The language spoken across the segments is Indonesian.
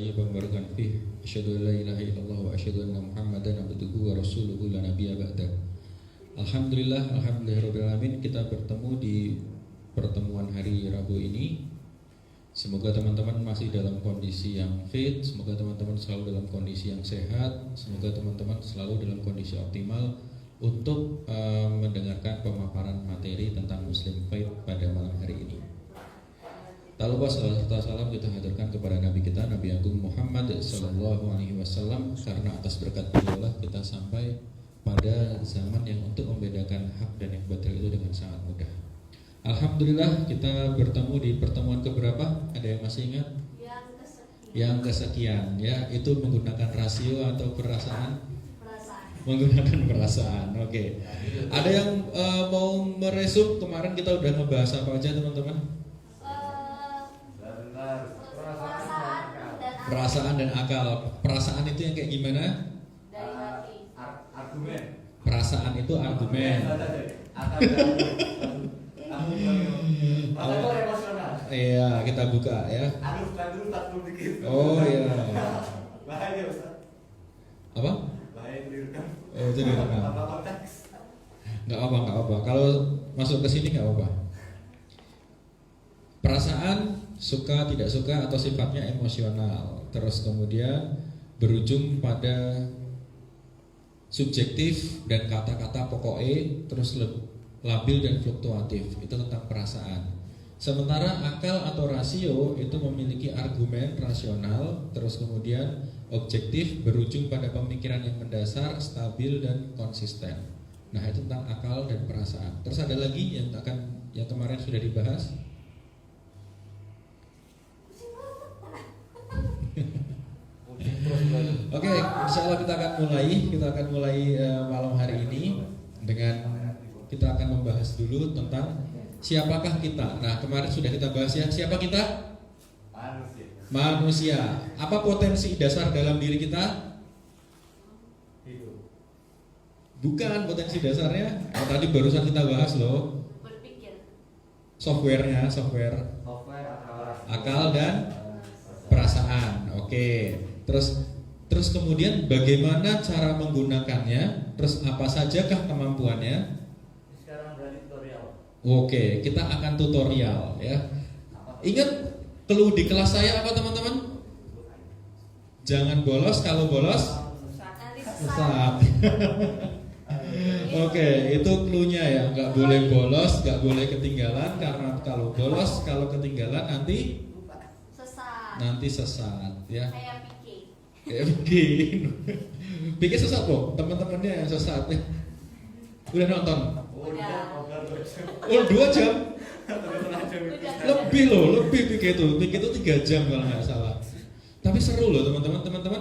Barakan fih asyhadu an la ilaha illallah wa asyhadu anna muhammadan abduhu wa rasuluhu la nabiyya ba'da. Alhamdulillahirabbil alamin. Kita bertemu di pertemuan hari Rabu ini. Semoga teman-teman masih dalam kondisi yang fit, semoga teman-teman selalu dalam kondisi yang sehat, semoga teman-teman selalu dalam kondisi optimal untuk mendengarkan pemaparan materi tentang Muslim Faith pada malam hari ini. Tak lupa salawat serta salam kita haturkan kepada Nabi kita, Nabi Agung Muhammad Sallallahu Alaihi Wasallam, karena atas berkat beliaulah kita sampai pada zaman yang untuk membedakan hak dan yang batil itu dengan sangat mudah. Alhamdulillah kita bertemu di pertemuan keberapa? Ada yang masih ingat? Yang kesekian ya, itu menggunakan rasio atau perasaan? Menggunakan perasaan. Oke. Ada yang mau meresum kemarin kita udah ngebahas apa aja teman-teman? Perasaan dan akal. Perasaan itu yang kayak gimana? Dari hati. Argumen. Perasaan itu argumen. Akal emosional. Iya, kita buka ya. Aduh, tak perlu dikit. Oh iya. Bahaya Ustaz. Apa? Bahaya direkam. Oh, itu direkam. Apa konteks? Nggak apa. Kalau masuk ke sini nggak apa. Perasaan suka tidak suka atau sifatnya emosional, terus kemudian berujung pada subjektif dan kata-kata pokoknya, terus labil dan fluktuatif. Itu tentang perasaan. Sementara akal atau rasio itu memiliki argumen rasional, terus kemudian objektif, berujung pada pemikiran yang mendasar, stabil dan konsisten. Nah, itu tentang akal dan perasaan. Terus ada lagi yang kemarin sudah dibahas. Oke, insya Allah kita akan mulai malam hari ini dengan kita akan membahas dulu tentang siapakah kita. Nah, kemarin sudah kita bahas ya, siapa kita? Manusia. Apa potensi dasar dalam diri kita? Bukan potensi dasarnya. Tadi barusan kita bahas loh. Berpikir. Software akal dan perasaan. Oke. Terus kemudian bagaimana cara menggunakannya? Terus apa sajakah kemampuannya? Sekarang berarti tutorial. Oke, kita akan tutorial ya. Ingat clue di kelas saya apa teman-teman? Jangan bolos, kalau bolos sesat. Oke, itu clue-nya ya. Nggak boleh bolos, nggak boleh ketinggalan, karena kalau bolos, kalau ketinggalan nanti sesat ya. Kayak bikin sesat loh, teman-temannya yang sesat ya. Udah nonton? Oh 2 jam? Lebih Pik itu 3 jam kalau nggak salah. Tapi seru loh teman-teman.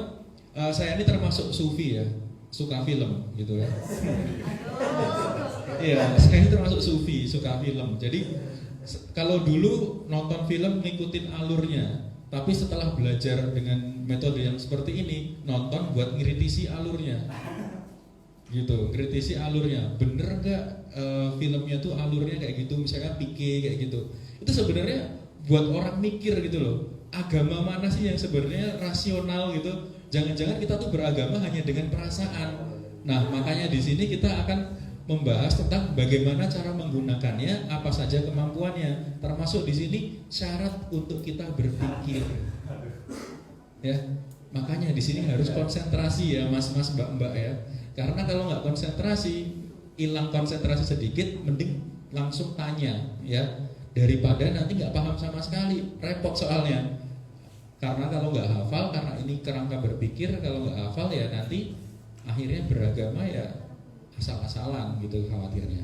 Saya ini termasuk sufi ya, suka film gitu ya. Iya, saya ini termasuk sufi, suka film. Jadi kalau dulu nonton film ngikutin alurnya, tapi setelah belajar dengan metode yang seperti ini, nonton buat ngkritisi alurnya, gitu, kritisi alurnya, bener nggak filmnya tuh alurnya kayak gitu, misalnya Pike kayak gitu. Itu sebenarnya buat orang mikir gitu loh, agama mana sih yang sebenarnya rasional gitu? Jangan-jangan kita tuh beragama hanya dengan perasaan. Nah, makanya di sini kita akan membahas tentang bagaimana cara menggunakannya, apa saja kemampuannya, termasuk di sini syarat untuk kita berpikir. Ya, makanya di sini harus konsentrasi ya, mas-mas, mbak-mbak ya. Karena kalau nggak konsentrasi, hilang konsentrasi sedikit, mending langsung tanya ya, daripada nanti nggak paham sama sekali, repot soalnya. Karena kalau nggak hafal, karena ini kerangka berpikir, kalau nggak hafal ya nanti akhirnya beragama ya asal-asalan gitu khawatirnya.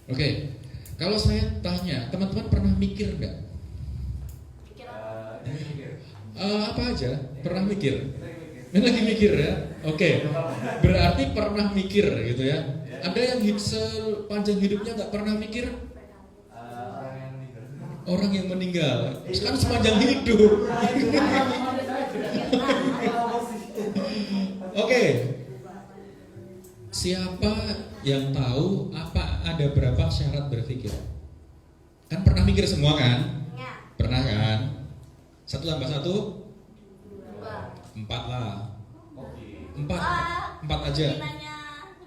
Oke, kalau saya tanya, teman-teman pernah mikir nggak? Apa aja? Pernah mikir? Lagi mikir ya? Oke, berarti pernah mikir gitu ya. Ada yang sepanjang hidupnya nggak pernah mikir? Orang yang meninggal. Sekarang sepanjang hidup. Oke. Siapa yang tahu ada berapa syarat berpikir? Kan pernah mikir semua kan? Pernah kan? 1 tambah 1 aja.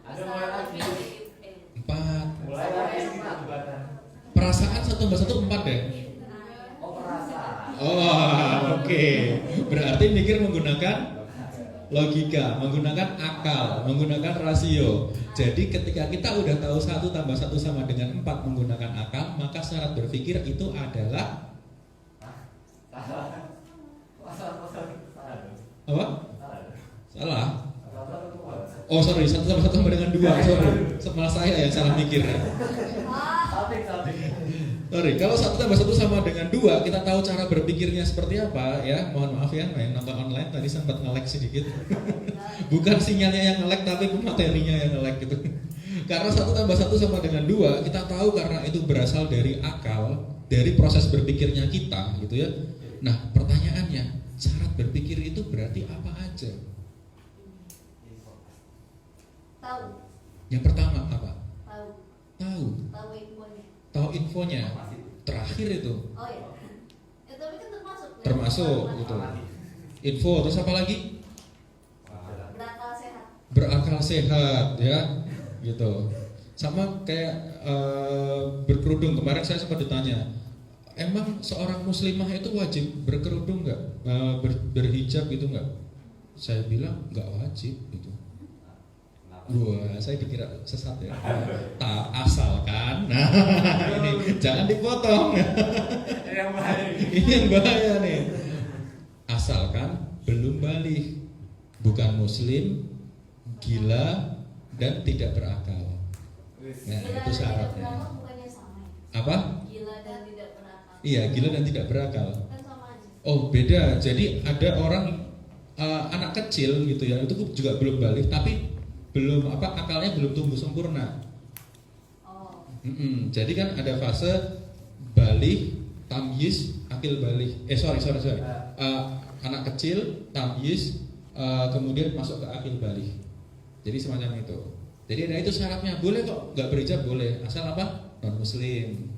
Ada mulai lagi. 4. Mulai lagi kita jembatan. Perasaan 1 tambah 1 4 deh. Oh perasaan. Oh, oke. Berarti mikir menggunakan logika, menggunakan akal, menggunakan rasio. Jadi ketika kita udah tahu 1 tambah 1 sama dengan 4 menggunakan akal, maka syarat berpikir itu adalah Salah. apa? Salah. Salah. Oh sorry, 1 tambah 1 sama dengan 2. Sorry, malah saya yang salah mikir. Salting. Sorry, kalau 1 tambah 1 sama dengan 2, kita tahu cara berpikirnya seperti apa ya. Mohon maaf ya, main nonton online tadi sempat nge-lag sedikit. Bukan sinyalnya yang nge-lag, tapi materinya yang nge-lag gitu. Karena 1 tambah 1 sama dengan 2, kita tahu karena itu berasal dari akal, dari proses berpikirnya kita gitu ya. Nah, pertanyaannya, syarat berpikir itu berarti apa aja? Tahu. Yang pertama apa? Tahu. Tahu. Tahu infonya. Tahu infonya. Terakhir itu. Oh ya. Tapi kan termasuk. Termasuk gitu. Info, terus apa lagi? Berakal sehat. Berakal sehat ya, gitu. Sama kayak berkerudung. Kemarin saya sempat ditanya, emang seorang muslimah itu wajib berkerudung nggak, berhijab gitu nggak? Saya bilang nggak wajib gitu. Wah, saya dikira sesat ya. Tak asalkan, nah ini jangan dipotong. Yang baik. Ini yang bahaya nih. Asalkan belum balik, bukan muslim, gila dan tidak berakal. Nah, Gila itu dan syaratnya. tidak berakal bukannya sama ya? Apa? Gila dan tidak berakal. Iya, gila dan tidak berakal. Kan sama aja. Oh, beda. Jadi ada orang anak kecil gitu ya, itu juga belum balik, tapi belum akalnya belum tumbuh sempurna. Oh. Jadi kan ada fase balik, tamyiz, akil balik. Sorry. Anak kecil, tamyiz, kemudian masuk ke akil balik. Jadi semacam itu. Jadi ada itu syaratnya. Boleh kok nggak berhijab boleh. Asal apa? Non muslim.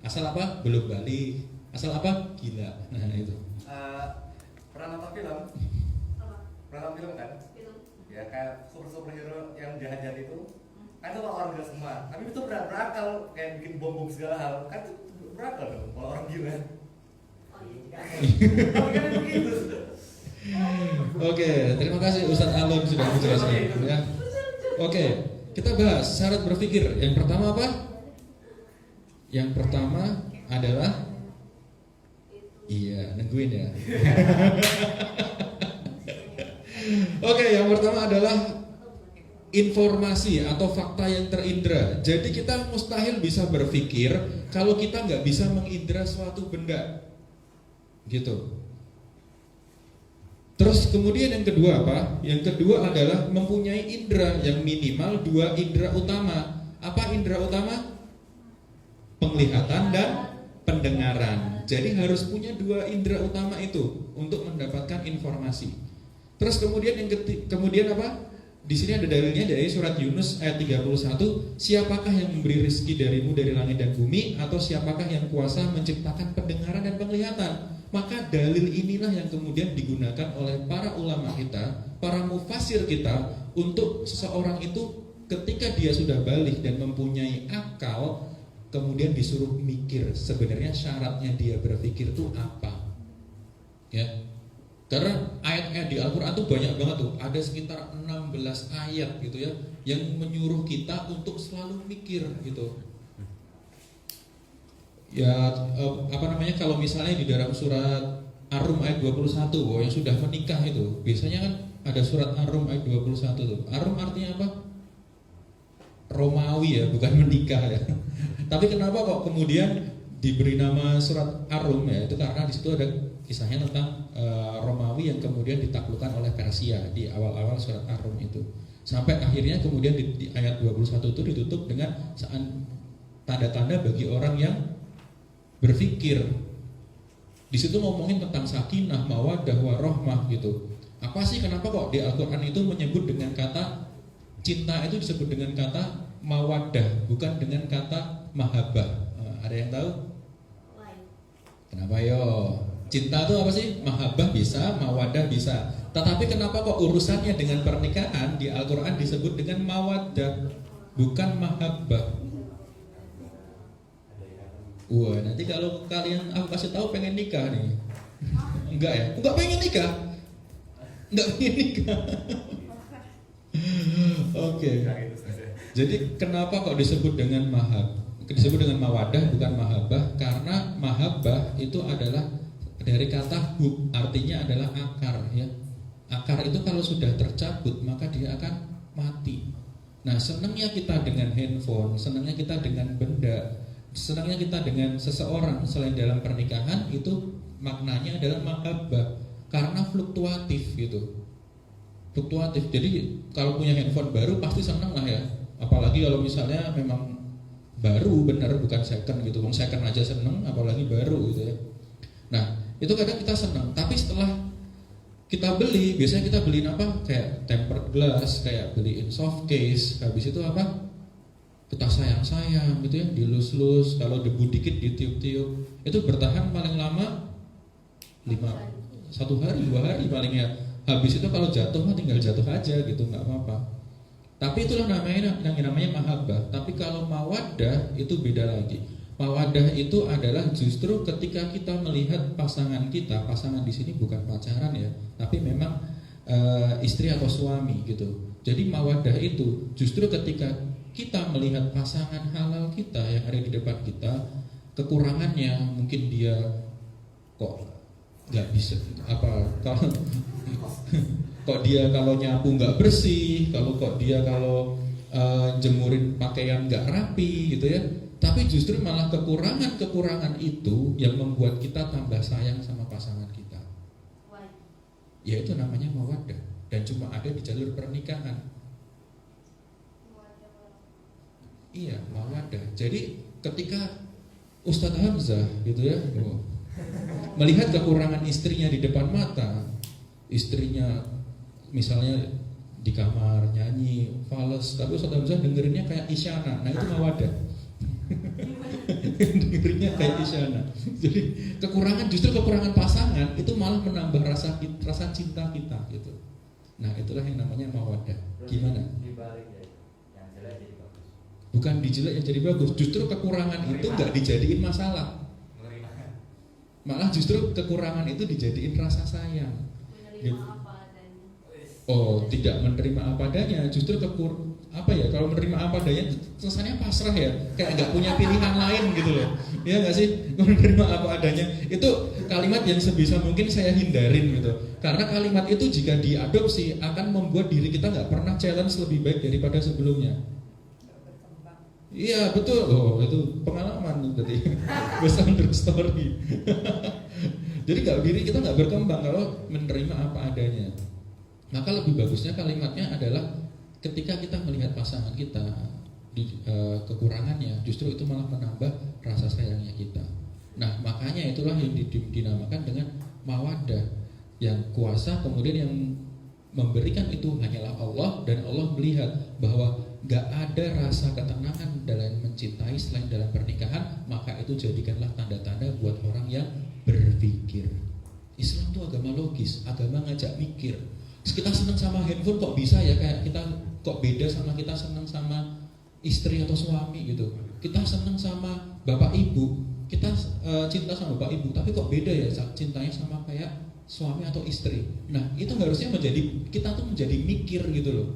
Asal apa? Belum balik. Asal apa? Gila. Nah itu. Pernah nonton film? Apa? Pernah nonton film kan? Gitu. Ya kayak superhero yang jahat-jahat itu kan itu orang gila semua, tapi itu berakal kayak bikin bom segala hal, kan itu berakal dong kalau orang gila. Oh iya. Tapi kan begitu. Oke, terima kasih Ustadz Alun sudah menjelaskan ya. Oke, kita bahas syarat berpikir. Yang pertama apa? Yang pertama adalah iya, nungguin ya. Oke, yang pertama adalah informasi atau fakta yang terindra. Jadi kita mustahil bisa berpikir kalau kita nggak bisa mengindra suatu benda, gitu. Terus kemudian yang kedua apa? Yang kedua adalah mempunyai indra yang minimal 2 indra utama. Apa indra utama? Penglihatan dan pendengaran. Jadi harus punya 2 indra utama itu untuk mendapatkan informasi. Terus kemudian kemudian apa? Di sini ada dalilnya dari surat Yunus ayat 31, siapakah yang memberi rezeki darimu dari langit dan bumi, atau siapakah yang kuasa menciptakan pendengaran dan penglihatan? Maka dalil inilah yang kemudian digunakan oleh para ulama kita, para mufasir kita, untuk seseorang itu ketika dia sudah balik dan mempunyai akal, kemudian disuruh mikir sebenarnya syaratnya dia berpikir itu apa. Ya. Karena ayat-ayat di Al-Quran itu banyak banget tuh, ada sekitar 16 ayat gitu ya, yang menyuruh kita untuk selalu mikir gitu. Ya kalau misalnya di dalam surat Ar-Rum ayat 21, yang sudah menikah itu, biasanya kan ada surat Ar-Rum ayat 21 tuh. Ar-Rum artinya apa? Romawi ya, bukan menikah ya. Tapi kenapa kok kemudian diberi nama surat Ar-Rum ya? Itu karena di situ ada kisahnya tentang Romawi yang kemudian ditaklukkan oleh Persia di awal-awal surat Ar-Rum itu. Sampai akhirnya kemudian di ayat 21 itu ditutup dengan tanda-tanda bagi orang yang berpikir. Di situ ngomongin tentang sakinah, mawaddah, warahmah gitu. Apa sih kenapa kok di Al-Qur'an itu menyebut dengan kata cinta itu disebut dengan kata mawaddah, bukan dengan kata mahabbah? Ada yang tahu? Kenapa yo? Cinta itu apa sih? Mahabbah bisa, mawaddah bisa. Tetapi kenapa kok urusannya dengan pernikahan di Al-Quran disebut dengan mawaddah, bukan mahabbah? Wah, nanti kalau kalian aku kasih tahu pengen nikah nih, enggak ya? Enggak pengen nikah, enggak pengen nikah. Oke. Jadi kenapa kok disebut dengan disebut dengan mawaddah bukan mahabbah? Karena mahabbah itu adalah dari kata hub, artinya adalah akar ya. Akar itu kalau sudah tercabut maka dia akan mati. Nah, senangnya kita dengan handphone, senangnya kita dengan benda, senangnya kita dengan seseorang selain dalam pernikahan, itu maknanya adalah mahabbah karena fluktuatif gitu. Fluktuatif. Jadi kalau punya handphone baru pasti senang lah ya. Apalagi kalau misalnya memang baru benar bukan second gitu. Wong second aja senang, apalagi baru gitu ya. Nah, itu kadang kita senang, tapi setelah kita beli, biasanya kita beliin apa? Kayak tempered glass, kayak beliin soft case. Habis itu apa? Kita sayang-sayang gitu ya, dilus-lus. Kalau debu dikit ditiup-tiup. Itu bertahan paling lama 1 hari, 2 hari paling ya. Habis itu kalau jatuh mah tinggal jatuh aja gitu, nggak apa-apa. Tapi itulah namanya mahabbah. Tapi kalau mawaddah itu beda lagi. Mawaddah itu adalah justru ketika kita melihat pasangan kita, pasangan di sini bukan pacaran ya, tapi memang istri atau suami gitu. Jadi mawaddah itu justru ketika kita melihat pasangan halal kita yang ada di depan kita, kekurangannya mungkin dia kok nggak bisa apa kalau kok dia kalau nyapu nggak bersih, kalau jemurin pakaian nggak rapi gitu ya. Tapi justru malah kekurangan itu yang membuat kita tambah sayang sama pasangan kita. Ya itu namanya mawaddah dan cuma ada di jalur pernikahan. Iya, mawaddah. Jadi ketika Ustadz Hamzah gitu ya, melihat kekurangan istrinya di depan mata, istrinya misalnya di kamar nyanyi fales, tapi Ustadz Hamzah dengerinnya kayak isyana. Nah itu mawaddah. Dengerinnya kayak isyana. Jadi justru kekurangan pasangan itu malah menambah rasa cinta kita gitu. Nah itulah yang namanya mawaddah. Gimana? Bukan dijelek yang jadi bagus. Justru kekurangan itu nggak dijadiin masalah. Malah justru kekurangan itu dijadiin rasa sayang. Oh, tidak menerima apa adanya. Justru kalau menerima apa adanya kesannya pasrah ya, kayak nggak punya pilihan lain gitu loh. Ya nggak sih? Menerima apa adanya itu kalimat yang sebisa mungkin saya hindarin gitu. Karena kalimat itu jika diadopsi akan membuat diri kita nggak pernah challenge lebih baik daripada sebelumnya. Iya betul. Oh itu pengalaman berarti. Based on true story. Jadi diri kita nggak berkembang kalau menerima apa adanya. Maka lebih bagusnya kalimatnya adalah ketika kita melihat pasangan kita di kekurangannya, justru itu malah menambah rasa sayangnya kita. Nah makanya itulah yang dinamakan dengan mawaddah, yang kuasa kemudian yang memberikan itu hanyalah Allah, dan Allah melihat bahwa gak ada rasa ketenangan dalam mencintai selain dalam pernikahan, maka itu jadikanlah tanda-tanda buat orang yang berpikir. Islam itu agama logis, agama ngajak mikir. Kita senang sama handphone kok bisa ya, kayak kita kok beda sama kita senang sama istri atau suami gitu. Kita senang sama bapak ibu, kita cinta sama bapak ibu, tapi kok beda ya cintanya sama kayak suami atau istri. Nah itu harusnya kita tuh menjadi mikir gitu loh,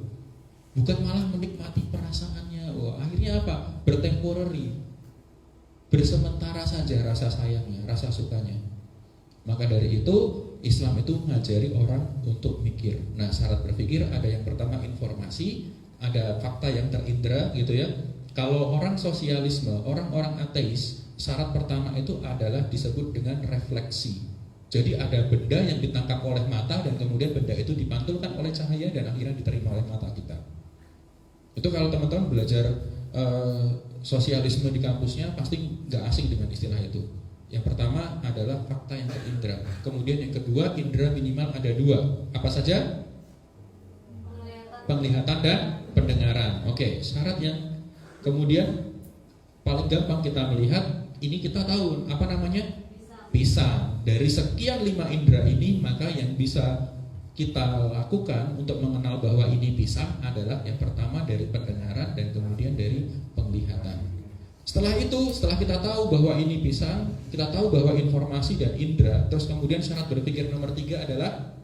bukan malah menikmati perasaannya. Wah, akhirnya apa? Bertemporary, bersementara saja rasa sayangnya, rasa sukanya. Maka dari itu Islam itu ngajari orang untuk mikir. Nah syarat berpikir ada yang pertama informasi, ada fakta yang terindra gitu ya. Kalau orang sosialisme, orang-orang ateis, syarat pertama itu adalah disebut dengan refleksi. Jadi ada benda yang ditangkap oleh mata dan kemudian benda itu dipantulkan oleh cahaya dan akhirnya diterima oleh mata kita. Itu kalau teman-teman belajar sosialisme di kampusnya pasti nggak asing dengan istilah itu. Yang pertama adalah fakta yang terindra. Kemudian yang kedua, indera minimal ada 2. Apa saja? Penglihatan dan pendengaran. Oke, syarat yang kemudian paling gampang kita melihat, ini kita tahu apa namanya? pisang. Dari sekian 5 indera ini, maka yang bisa kita lakukan untuk mengenal bahwa ini pisang adalah yang pertama dari pendengaran dan kemudian dari penglihatan. Setelah itu, setelah kita tahu bahwa ini pisang, kita tahu bahwa informasi dan indera, terus kemudian syarat berpikir nomor 3 adalah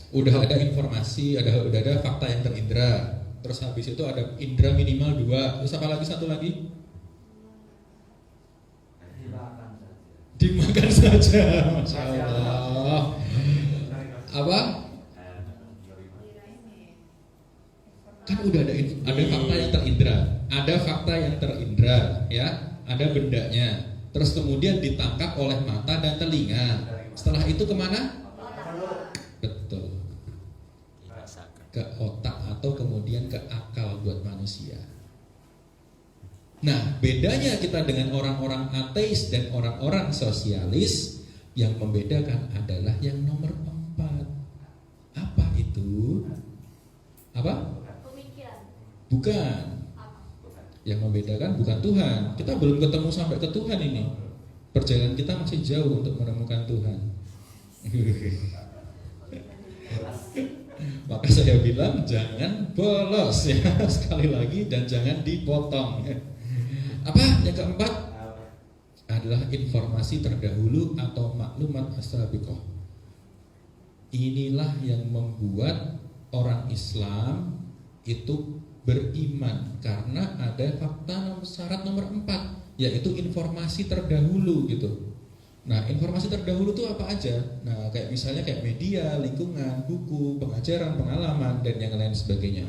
udah ada informasi, udah ada fakta yang terindra. Terus habis itu ada indera minimal 2. Terus apa lagi, satu lagi? Dimakan saja. Masya Allah. Apa? Kan udah ada fakta yang terindra, ada fakta yang terindra, ya, ada bendanya. Terus kemudian ditangkap oleh mata dan telinga. Setelah itu kemana? Betul. Ke otak atau kemudian ke akal buat manusia. Nah, bedanya kita dengan orang-orang ateis dan orang-orang sosialis, yang membedakan adalah yang nomor 4. Apa itu? Apa? Bukan. Yang membedakan bukan Tuhan. Kita belum ketemu sampai ke Tuhan ini. Perjalanan kita masih jauh untuk menemukan Tuhan. Maka saya bilang jangan bolos ya, sekali lagi, dan jangan dipotong. Apa yang keempat? Adalah informasi terdahulu atau maklumat as-sabiqah. Inilah yang membuat orang Islam itu beriman, karena ada fakta syarat nomor 4, yaitu informasi terdahulu gitu. Nah, informasi terdahulu itu apa aja? Nah, kayak misalnya kayak media, lingkungan, buku, pengajaran, pengalaman, dan yang lain sebagainya.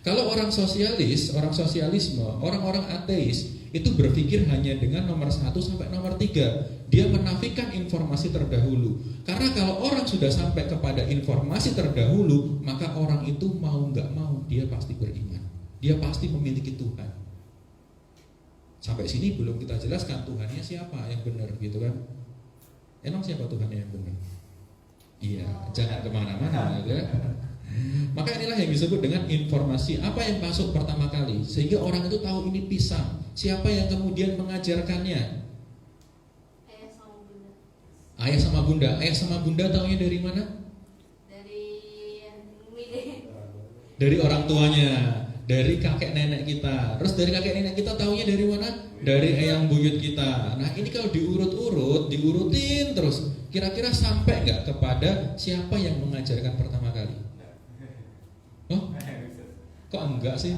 Kalau orang sosialis, orang sosialisme, orang-orang ateis itu berpikir hanya dengan nomor 1 sampai nomor 3. Dia menafikan informasi terdahulu. Karena kalau orang sudah sampai kepada informasi terdahulu, maka orang itu mau nggak mau dia pasti beriman. Dia pasti memiliki Tuhan. Sampai sini belum kita jelaskan Tuhannya siapa yang benar gitu kan? Emang siapa Tuhannya yang benar? Iya, jangan kemana-mana ya. Maka inilah yang disebut dengan informasi. Apa yang masuk pertama kali sehingga orang itu tahu ini pisang. Siapa yang kemudian mengajarkannya? Ayah sama bunda. Ayah sama bunda taunya dari mana? Dari orang tuanya, dari kakek nenek kita. Terus dari kakek nenek kita taunya dari mana? Dari eyang buyut kita. Nah, ini kalau diurutin terus, kira-kira sampai nggak kepada siapa yang mengajarkan pertama kali? Oh, kok enggak sih?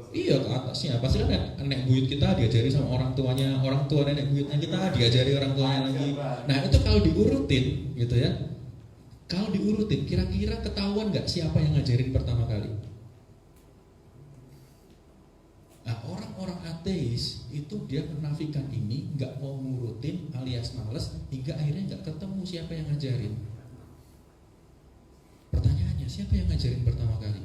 Iya, ke atasnya. Pasti kan nenek buyut kita diajari sama orang tuanya, orang tua nenek buyutnya kita diajari orang tuanya lagi. Nah, itu kalau diurutin gitu ya. Kalau diurutin, kira-kira ketahuan nggak siapa yang ngajarin pertama kali? Nah, orang-orang ateis itu dia menafikan ini, nggak mau ngurutin alias males, hingga akhirnya nggak ketemu siapa yang ngajarin. Pertanyaannya, siapa yang ngajarin pertama kali?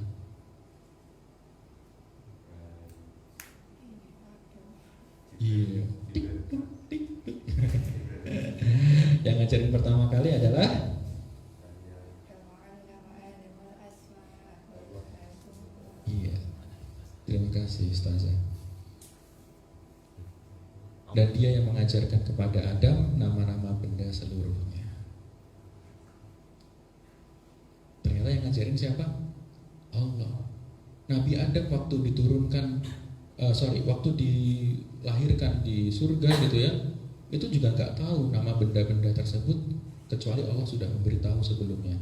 Iya. Yang ngajarin pertama kali adalah iya. Terima kasih Ustazah. Dan dia yang mengajarkan kepada Adam nama-nama benda seluruhnya. Ternyata yang ngajarin siapa? Allah. Nabi Adam waktu diturunkan waktu dilahirkan di surga gitu ya, itu juga nggak tahu nama benda-benda tersebut kecuali Allah sudah memberitahu sebelumnya.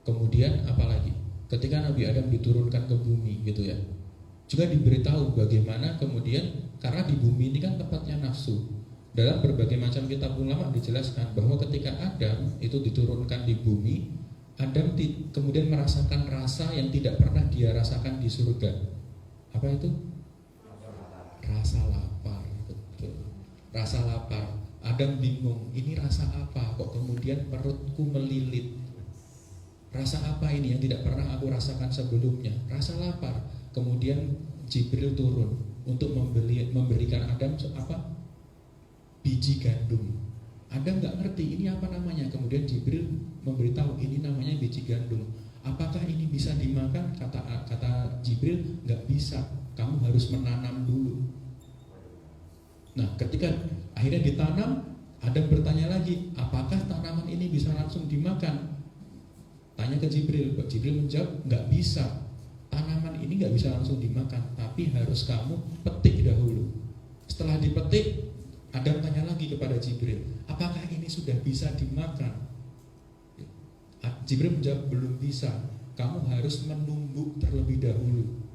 Kemudian apalagi ketika Nabi Adam diturunkan ke bumi gitu ya, juga diberitahu bagaimana kemudian, karena di bumi ini kan tempatnya nafsu. Dalam berbagai macam kitab ulama dijelaskan bahwa ketika Adam itu diturunkan di bumi, Adam kemudian merasakan rasa yang tidak pernah dia rasakan di surga. Apa itu? Rasa lapar. Betul. Rasa lapar. Adam bingung, ini rasa apa? Kok kemudian perutku melilit? Rasa apa ini yang tidak pernah aku rasakan sebelumnya? Rasa lapar. Kemudian Jibril turun untuk memberikan Adam apa? Biji gandum. Adam nggak ngerti ini apa namanya. Kemudian Jibril memberitahu ini namanya biji gandum. Apakah ini bisa dimakan? Kata Jibril, nggak bisa. Kamu harus menanam dulu. Nah, ketika akhirnya ditanam, Adam bertanya lagi, apakah tanaman ini bisa langsung dimakan? Tanya ke Jibril. Jibril menjawab, nggak bisa. Tanaman ini nggak bisa langsung dimakan, tapi harus kamu petik dahulu. Setelah dipetik, Adam tanya lagi kepada Jibril, apakah ini sudah bisa dimakan? Jibril menjawab, belum bisa. Kamu harus menumbuk terlebih dahulu.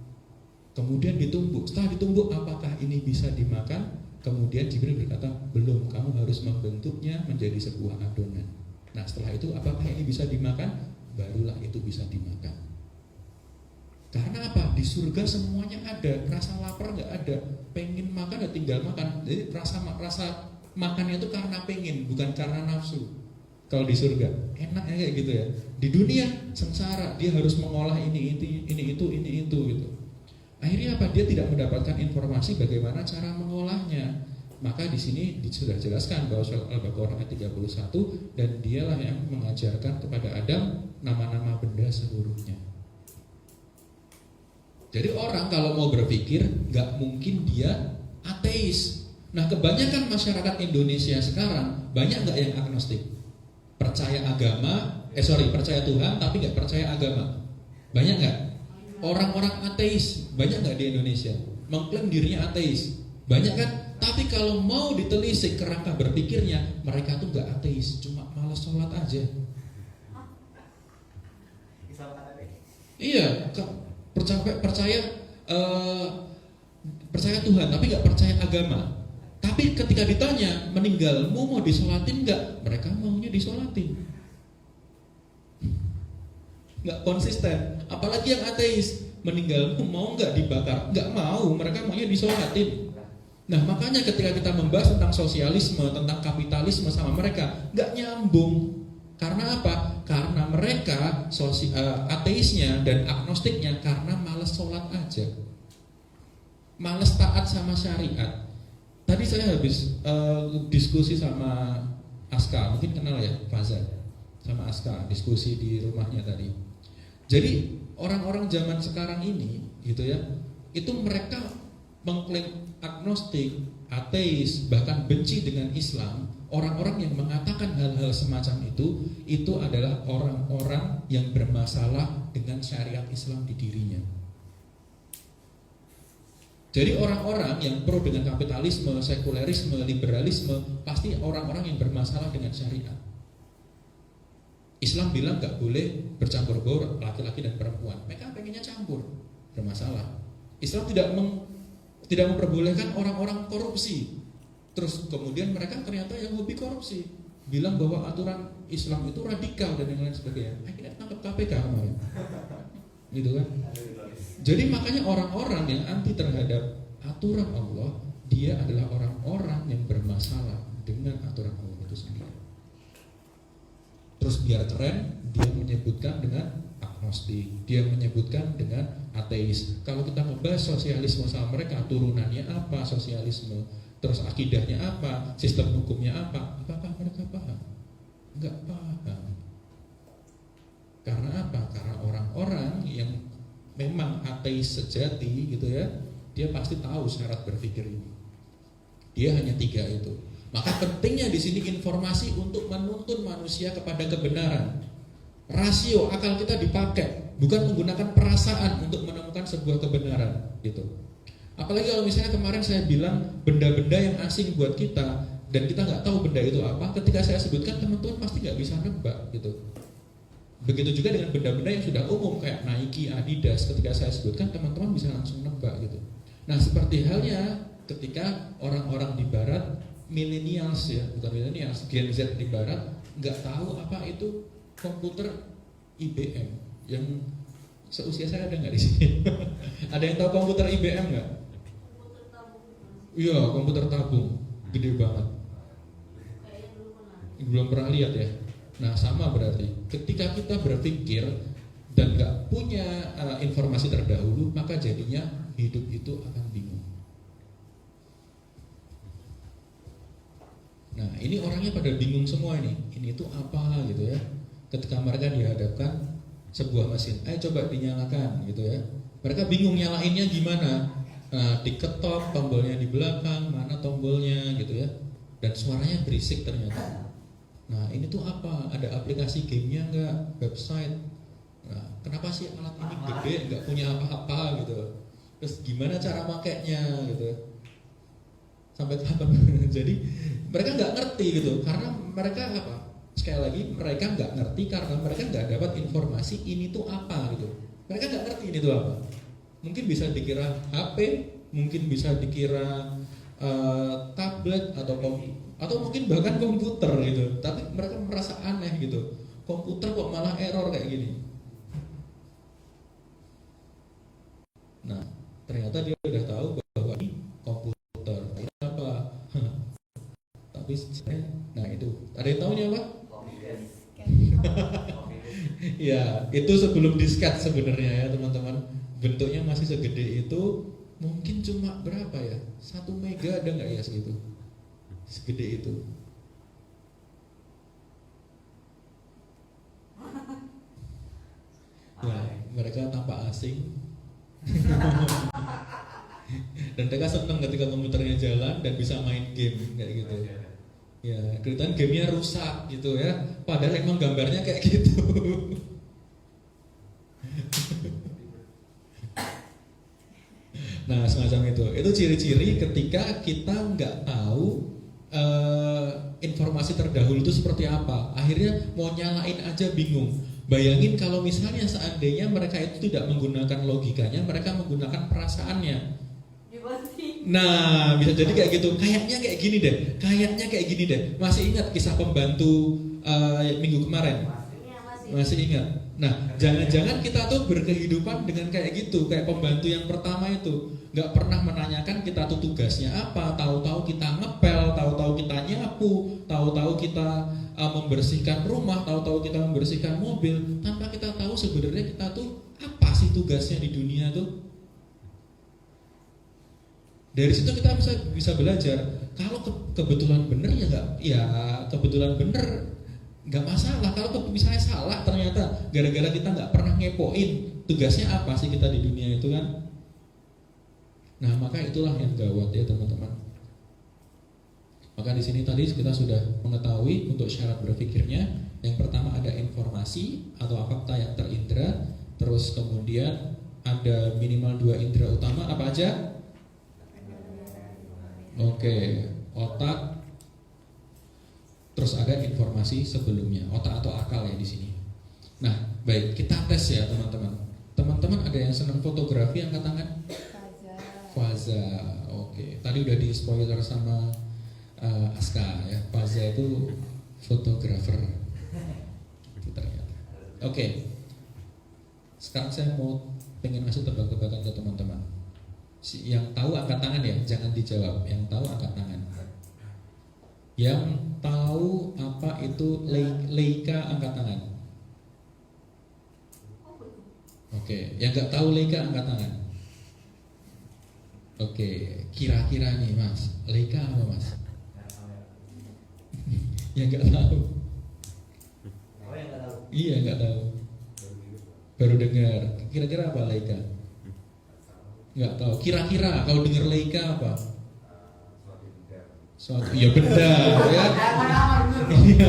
Kemudian ditumbuk. Setelah ditumbuk, apakah ini bisa dimakan? Kemudian Jibril berkata, belum. Kamu harus membentuknya menjadi sebuah adonan. Nah, setelah itu, apakah ini bisa dimakan? Barulah itu bisa dimakan. Karena apa? Di surga semuanya ada. Rasa lapar nggak ada. Pengen makan ya tinggal makan. Jadi rasa makannya itu karena pengen, bukan karena nafsu. Kalau di surga enaknya kayak gitu ya. Di dunia sengsara, dia harus mengolah ini itu gitu. Akhirnya apa? Dia tidak mendapatkan informasi bagaimana cara mengolahnya. Maka di sini sudah jelaskan bahwa surat Al-Baqarah ayat 31, dan dialah yang mengajarkan kepada Adam nama-nama benda seluruhnya. Jadi orang kalau mau berpikir, nggak mungkin dia ateis. Nah, kebanyakan masyarakat Indonesia sekarang banyak nggak yang agnostik? Percaya Tuhan tapi nggak percaya agama. Banyak nggak? Orang-orang ateis banyak nggak di Indonesia? Mengklaim dirinya ateis. Banyak kan? Tapi kalau mau ditelisik kerangka berpikirnya, mereka tuh nggak ateis, cuma malas sholat aja. Iya, percaya Tuhan tapi nggak percaya agama. Tapi ketika ditanya meninggalmu mau disolatin nggak, mereka maunya disolatin. Nggak konsisten. Apalagi yang ateis, meninggalmu mau nggak dibakar, nggak mau, mereka maunya disolatin. Nah, makanya ketika kita membahas tentang sosialisme, tentang kapitalisme sama mereka, nggak nyambung. Karena apa? Karena mereka ateisnya dan agnostiknya karena males sholat aja, males taat sama syariat. Tadi saya habis diskusi sama Aska, mungkin kenal ya Fazal, sama Aska, diskusi di rumahnya tadi. Jadi orang-orang zaman sekarang ini, gitu ya, itu mereka mengklaim agnostik, ateis, bahkan benci dengan Islam. Orang-orang yang mengatakan hal-hal semacam itu adalah orang-orang yang bermasalah dengan syariat Islam di dirinya. Jadi orang-orang yang pro dengan kapitalisme, sekulerisme, liberalisme, pasti orang-orang yang bermasalah dengan syariat. Islam bilang gak boleh bercampur baur laki-laki dan perempuan. Mereka pengennya campur, bermasalah. Islam tidak memperbolehkan orang-orang korupsi. Terus kemudian mereka ternyata yang hobi korupsi, bilang bahwa aturan Islam itu radikal dan yang lain sebagainya. Akhirnya tangkap KPK kemarin, gitu kan? Jadi makanya orang-orang yang anti terhadap aturan Allah, dia adalah orang-orang yang bermasalah dengan aturan Allah itu sendiri. Terus biar keren, dia menyebutkan dengan agnostik, dia menyebutkan dengan ateis. Kalau kita ngebahas sosialisme sama mereka, turunannya apa sosialisme, terus akidahnya apa, sistem hukumnya apa, apakah mereka paham? Enggak paham. Karena apa? Karena orang-orang yang memang ateis sejati gitu ya, dia pasti tahu syarat berpikir ini. Dia hanya 3 itu. Maka pentingnya di sini informasi untuk menuntun manusia kepada kebenaran. Rasio akal kita dipakai, bukan menggunakan perasaan untuk menemukan sebuah kebenaran gitu. Apalagi kalau misalnya kemarin saya bilang benda-benda yang asing buat kita dan kita nggak tahu benda itu apa, ketika saya sebutkan teman-teman pasti nggak bisa nebak gitu. Begitu juga dengan benda-benda yang sudah umum kayak Nike, Adidas, ketika saya sebutkan teman-teman bisa langsung nebak gitu. Nah, seperti halnya ketika orang-orang di barat, millennials ya, bukan millennials, Gen Z di barat nggak tahu apa itu komputer IBM. Yang seusia saya ada nggak di sini? Ada yang tahu komputer IBM nggak? Komputer tabung. Iya, komputer tabung, gede banget. Kayaknya Belum pernah lihat ya. Nah, sama berarti ketika kita berpikir dan nggak punya informasi terdahulu, maka jadinya hidup itu akan bingung. Nah, ini orangnya pada bingung semua ini itu apa gitu ya. Ketika mereka dihadapkan sebuah mesin, ayo coba dinyalakan gitu ya. Mereka bingung nyalainnya gimana. Nah, diketok tombolnya di belakang, mana tombolnya gitu ya. Dan suaranya berisik ternyata. Nah, ini tuh apa? Ada aplikasi gamenya nggak? Website? Nah, kenapa sih alat ini gede, nggak punya apa-apa gitu? Terus gimana cara makainya gitu? Sampai kapan? Jadi mereka nggak ngerti gitu, karena mereka apa? Sekali lagi mereka nggak ngerti karena mereka nggak dapat informasi ini tuh apa gitu. Mereka nggak ngerti ini tuh apa. Mungkin bisa dikira HP, mungkin bisa dikira tablet atau mungkin bahkan komputer gitu. Tapi mereka merasa aneh gitu. Komputer kok malah error kayak gini. Nah, ternyata dia udah tahu bahwa ini komputer. Ini apa? Tapi sebenarnya, nah itu ada yang tahunya apa? Ya, itu sebelum disket sebenarnya ya teman-teman. Bentuknya masih segede itu, mungkin cuma berapa ya? 1 mega ada nggak ya segitu? Segede itu. Ya, mereka tampak asing. Dan mereka senang ketika komputernya jalan dan bisa main game kayak gitu. Ya, kelihatan gamenya rusak gitu ya. Padahal emang gambarnya kayak gitu. Nah, semacam itu. Itu ciri-ciri ketika kita nggak tahu informasi terdahulu itu seperti apa. Akhirnya mau nyalain aja bingung. Bayangin kalau misalnya seandainya mereka itu tidak menggunakan logikanya, mereka menggunakan perasaannya. Nah, bisa jadi kayak gitu. Kayaknya kayak gini deh. Kayaknya kayak gini deh. Masih ingat kisah pembantu minggu kemarin? Masih ingat. Nah, jangan-jangan kita tuh berkehidupan dengan kayak gitu, kayak pembantu yang pertama itu, nggak pernah menanyakan kita tuh tugasnya apa. Tahu-tahu kita ngepel, tahu-tahu kita nyapu, tahu-tahu kita membersihkan rumah, tahu-tahu kita membersihkan mobil, tanpa kita tahu sebenarnya kita tuh apa sih tugasnya di dunia tuh. Dari situ kita bisa belajar. Kalau kebetulan benar ya nggak, ya kebetulan benar nggak masalah. Kalau misalnya salah ternyata gara-gara kita nggak pernah ngepoin tugasnya apa sih kita di dunia itu kan. Nah, maka itulah yang gawat ya teman-teman. Maka di sini tadi kita sudah mengetahui untuk syarat berpikirnya. Yang pertama ada informasi atau fakta yang terindra. Terus kemudian ada minimal 2 indera utama, apa aja? Oke, otak. Terus ada informasi sebelumnya, otak atau akal ya di sini. Nah, baik, kita tes ya teman-teman. Teman-teman ada yang senang fotografi, angkat tangan? Faza. Oke. Tadi udah di spoiler sama Aska ya. Faza itu fotografer. Itu ternyata. Oke. Sekarang saya mau pengen ngasih tebak-tebakan ke teman-teman. Yang tahu angkat tangan ya, jangan dijawab. Yang tahu angkat tangan. Yang tahu apa itu Leica angkat tangan. Oke, yang nggak tahu Leica angkat tangan. Oke, kira-kira nih Mas, Leica apa Mas? Yang nggak tahu. Iya nggak tahu. Baru dengar. Kira-kira apa Leica? Nggak tahu. Kira-kira kalau dengar Leica apa? Suatu, ya benda ya. Iya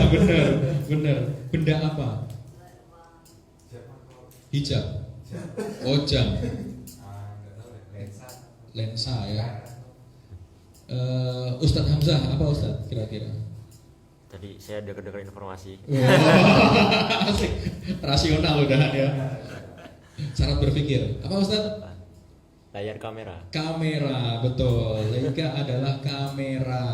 benar. Benda apa? Hijab. Oh jam. Lensa ya. Ustadz Hamzah apa Ustadz kira-kira? Tadi saya dengar informasi. Asik. Rasional udahan ya. Syarat berpikir. Apa Ustadz? Layar kamera. Kamera, betul. Leica adalah kamera.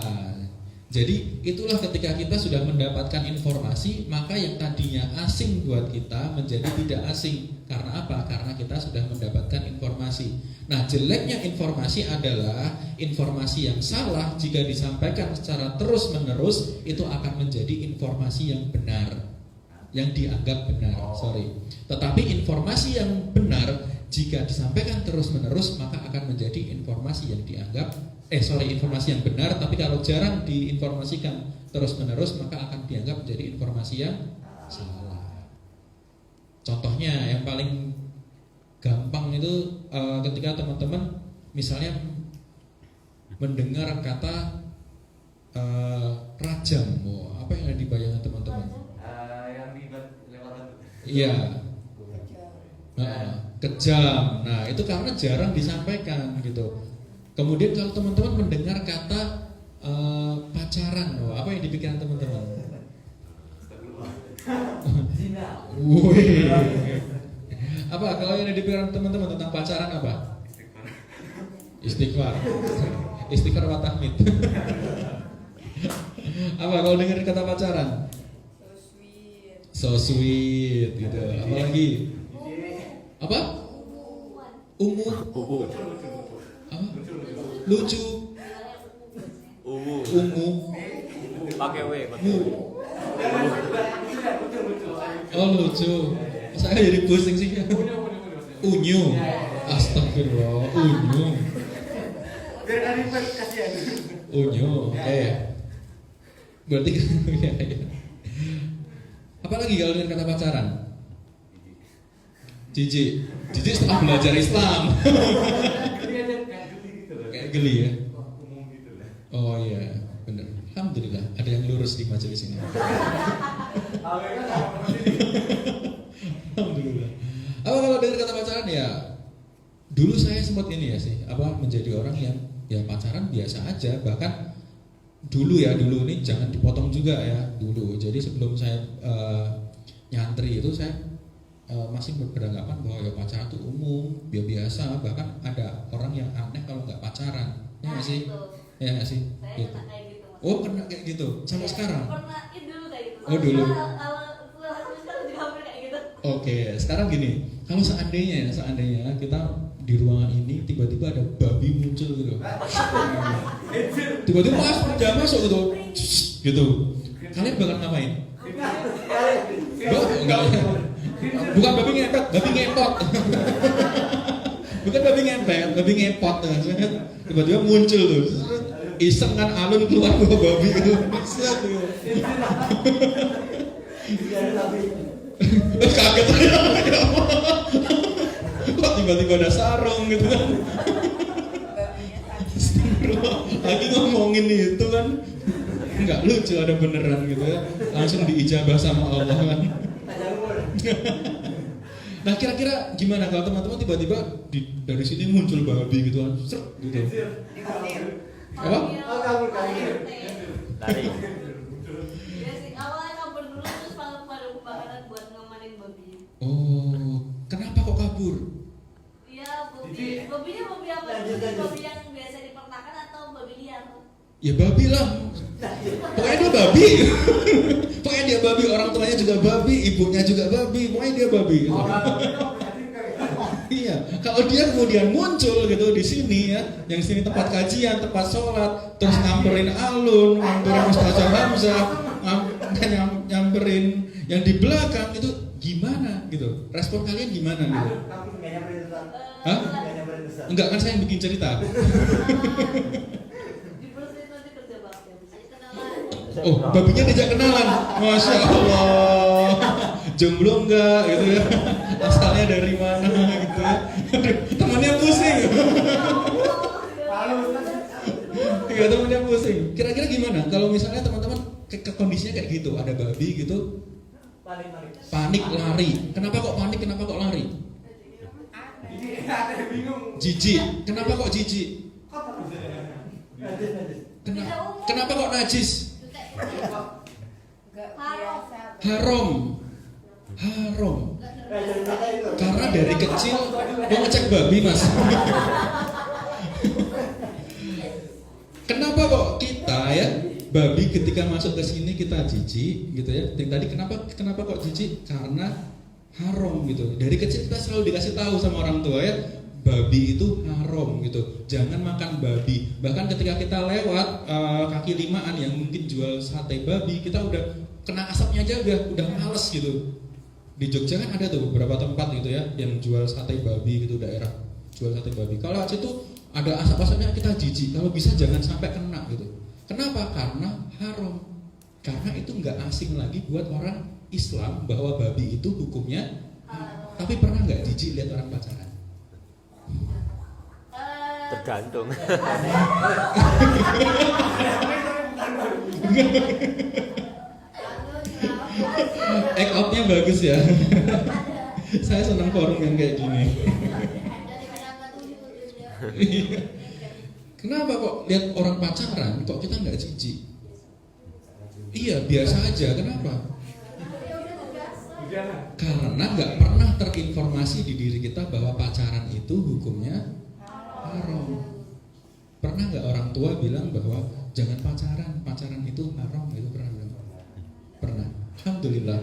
Jadi itulah ketika kita sudah mendapatkan informasi, maka yang tadinya asing buat kita menjadi tidak asing. Karena apa? Karena kita sudah mendapatkan informasi. Nah, jeleknya informasi adalah informasi yang salah jika disampaikan secara terus-menerus itu akan menjadi informasi yang benar, yang dianggap benar. Tetapi informasi yang benar jika disampaikan terus-menerus maka akan menjadi informasi yang dianggap informasi yang benar, tapi kalau jarang diinformasikan terus-menerus maka akan dianggap menjadi informasi yang salah. Contohnya yang paling gampang itu ketika teman-teman misalnya mendengar kata rajam, apa yang ada di bayangan teman-teman? Yang lewat Iya, kejam. Nah itu karena jarang disampaikan gitu. Kemudian kalau teman-teman mendengar kata pacaran, apa yang di pikiran teman-teman? Zina. Wih. Apa kalau yang ada di pikiran teman-teman tentang pacaran apa? Istighfar. Istighfar wa tahmid. Apa kalau dengar kata pacaran? So sweet gitu. Apalagi? Apa? Ungu. Apa? Lucu. Ungu. Pakai W. Oh lucu. Saya jadi pusing sih. Unyu. Astagfirullah. Unyu. Biar Arifan kasihan. Unyu. Berarti ya. Apalagi kalau dengan kata pacaran? Jijik setelah belajar Islam. Kayak geli ya. Oh iya, benar. Alhamdulillah ada yang lurus di majelis ini. Alhamdulillah. Apa kalau dengar kata pacaran ya? Dulu saya sempat ini ya sih, menjadi orang yang ya pacaran biasa aja, bahkan dulu ini jangan dipotong juga ya dulu. Jadi sebelum saya nyantri itu saya masih beranggapan bahwa ya pacaran itu umum, biasa, bahkan ada orang yang aneh kalau nggak pacaran, ya nggak sih? Ya nggak sih? Saya Gitu. kena kayak gitu. Oh kena kayak gitu, sampai sekarang? Pernah dulu kayak gitu. Oh, dulu. Sekarang juga hampir kayak gitu. Oke, sekarang gini, kalau seandainya kita di ruangan ini tiba-tiba ada babi muncul gitu, tiba-tiba udah masuk gitu, kalian bakal ngapain? Enggak, bukan babi ngepet, babi ngepot. Bukan babi ngepet, babi ngepot. Tiba-tiba muncul tuh, iseng kan alun keluar bawa babi gitu. Kaget aja. Kok tiba-tiba ada sarung gitu kan? Lagi ngomongin itu kan nggak lucu, ada beneran gitu ya, langsung diijabah sama Allah kan. Nah kira-kira gimana kalau teman-teman tiba-tiba dari sini muncul babi gitu kan, seret gitu. Apa? Lari. Ya sih, awalnya kabur dulu terus pada kebakaran buat ngamanin babi. Oh, kenapa kok kabur? Iya, babinya babi apa? Babi yang biasa dipernakan atau babi liar? Ya babi lah. Pokoknya dia babi. Pokoknya dia babi, orang tuanya juga babi, ibunya juga babi, pokoknya dia babi gitu. Iya, kalau dia kemudian muncul gitu di sini ya, yang sini tempat kajian, tempat sholat, terus nyamperin alun, nyamperin Ustazah Hamzah, nyamperin yang di belakang itu gimana gitu? Respon kalian gimana gitu? Hah? Enggak kan saya yang bikin cerita. Di proses nanti kerja bakti. Saya kenalan. Oh, babinya diajak kenalan. Masya Allah. Jomblo enggak gitu ya. Asalnya dari mana gitu ya. Temannya pusing. Iya, temannya pusing. Kira-kira gimana kalau misalnya teman-teman kondisinya kayak gitu, ada babi gitu, panik lari. Kenapa kok panik? Kenapa kok lari? Jijik. Kenapa kok jijik? Kenapa kok najis? Haram. Karena dari kecil mau ngecek babi, Mas. Kenapa kok kita ya babi ketika masuk ke sini kita jijik gitu ya? Tadi kenapa kok jijik? Karena haram gitu. Dari kecil kita selalu dikasih tahu sama orang tua ya, babi itu haram gitu. Jangan makan babi. Bahkan ketika kita lewat kaki limaan yang mungkin jual sate babi, kita udah kena asapnya aja udah males gitu. Di Jogja kan ada tuh beberapa tempat gitu ya yang jual sate babi gitu, daerah jual sate babi. Kalau situ ada asap-asapnya kita jijik. Kalau bisa jangan sampai kena gitu. Kenapa? Karena haram. Karena itu nggak asing lagi buat orang Islam bahwa babi itu hukumnya. Tapi pernah nggak jijik lihat orang pacaran? Tergantung. Act out-nya bagus ya. Saya senang forum yang kayak gini. Kenapa kok lihat orang pacaran kok kita nggak jijik? Iya biasa aja. Kenapa? Karena nggak pernah terinformasi di diri kita bahwa pacaran itu hukumnya haram. Pernah nggak orang tua bilang bahwa jangan pacaran itu haram? Itu pernah bilang? Pernah. Alhamdulillah.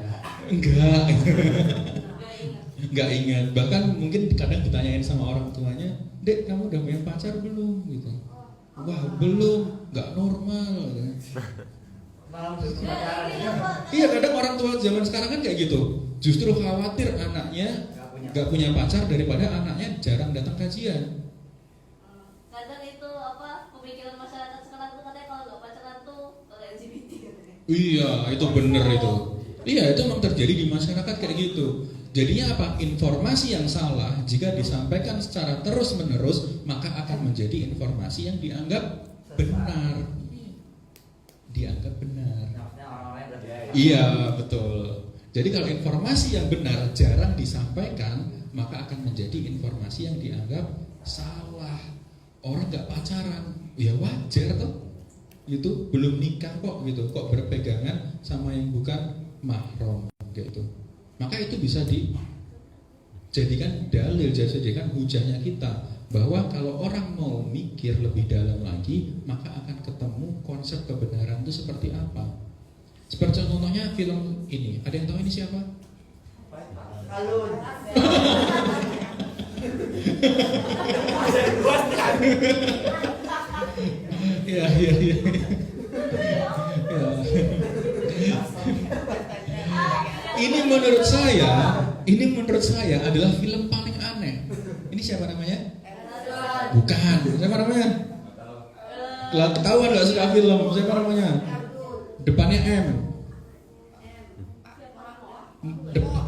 Enggak. Enggak ingat. Bahkan mungkin kadang ditanyain sama orang tuanya, "Dek, kamu udah punya pacar belum?" gitu. "Wah, belum. Nggak normal." Iya, kadang orang tua zaman sekarang kan kayak gitu. Justru khawatir anaknya nggak punya pacar daripada anaknya jarang datang kajian. Kadang itu pemikiran masyarakat sekarang tuh katanya kalau nggak pacaran tuh LGBT katanya. Iya, itu bener itu. Iya, itu memang terjadi di masyarakat kayak gitu. Jadinya apa? Informasi yang salah jika disampaikan secara terus-menerus maka akan menjadi informasi yang dianggap benar. Dianggap benar. Iya, betul. Jadi kalau informasi yang benar jarang disampaikan maka akan menjadi informasi yang dianggap salah. Orang nggak pacaran, ya wajar tuh. Itu belum nikah kok gitu, kok berpegangan sama yang bukan mahram gitu. Maka itu bisa dijadikan dalil, dijadikan hujahnya kita bahwa kalau orang mau mikir lebih dalam lagi maka akan ketemu konsep kebenaran itu seperti apa. Seperti contohnya film ini, ada yang tahu ini siapa? Alun. Iya. Ini menurut saya adalah film paling aneh. Ini siapa namanya? Bukan. Siapa namanya? Ketahuan nggak suka film? Siapa namanya? Depannya M.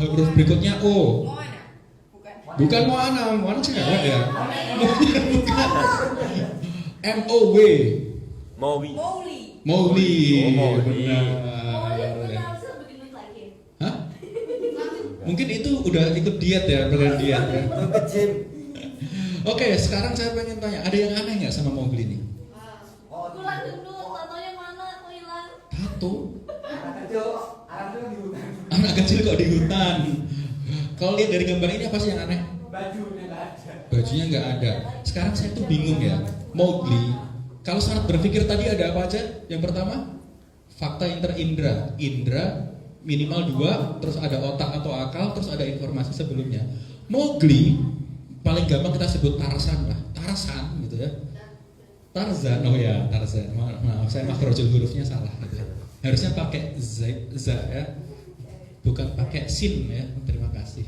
Huruf berikutnya O. Bukan Moana. Moana cewek ya. Bukan. M-O-W. Mowi. Mowgli. Oh, Mowgli. Benar. Hah? Mungkin itu udah ikut diet ya, program diet ya. Oke, sekarang saya pengen tanya, ada yang aneh nggak sama Mowgli ini? Kurang gendut, tatonya mana kok hilang? Tato? Di hutan. Anak kecil kok di hutan. Kalau lihat dari gambar ini apa sih yang aneh? Bajunya nggak ada. Bajunya nggak ada. Sekarang saya tuh bingung ya. Mowgli, kalau syarat berpikir tadi ada apa aja? Yang pertama, fakta interindra. Indra minimal 2, terus ada otak atau akal, terus ada informasi sebelumnya. Mowgli paling gampang kita sebut Tarzan lah. Tarzan gitu ya. Tarzan, oh ya Tarzan. Maaf, saya makhrajul hurufnya salah gitu ya. Harusnya pakai z ya. Bukan pakai sin ya. Terima kasih.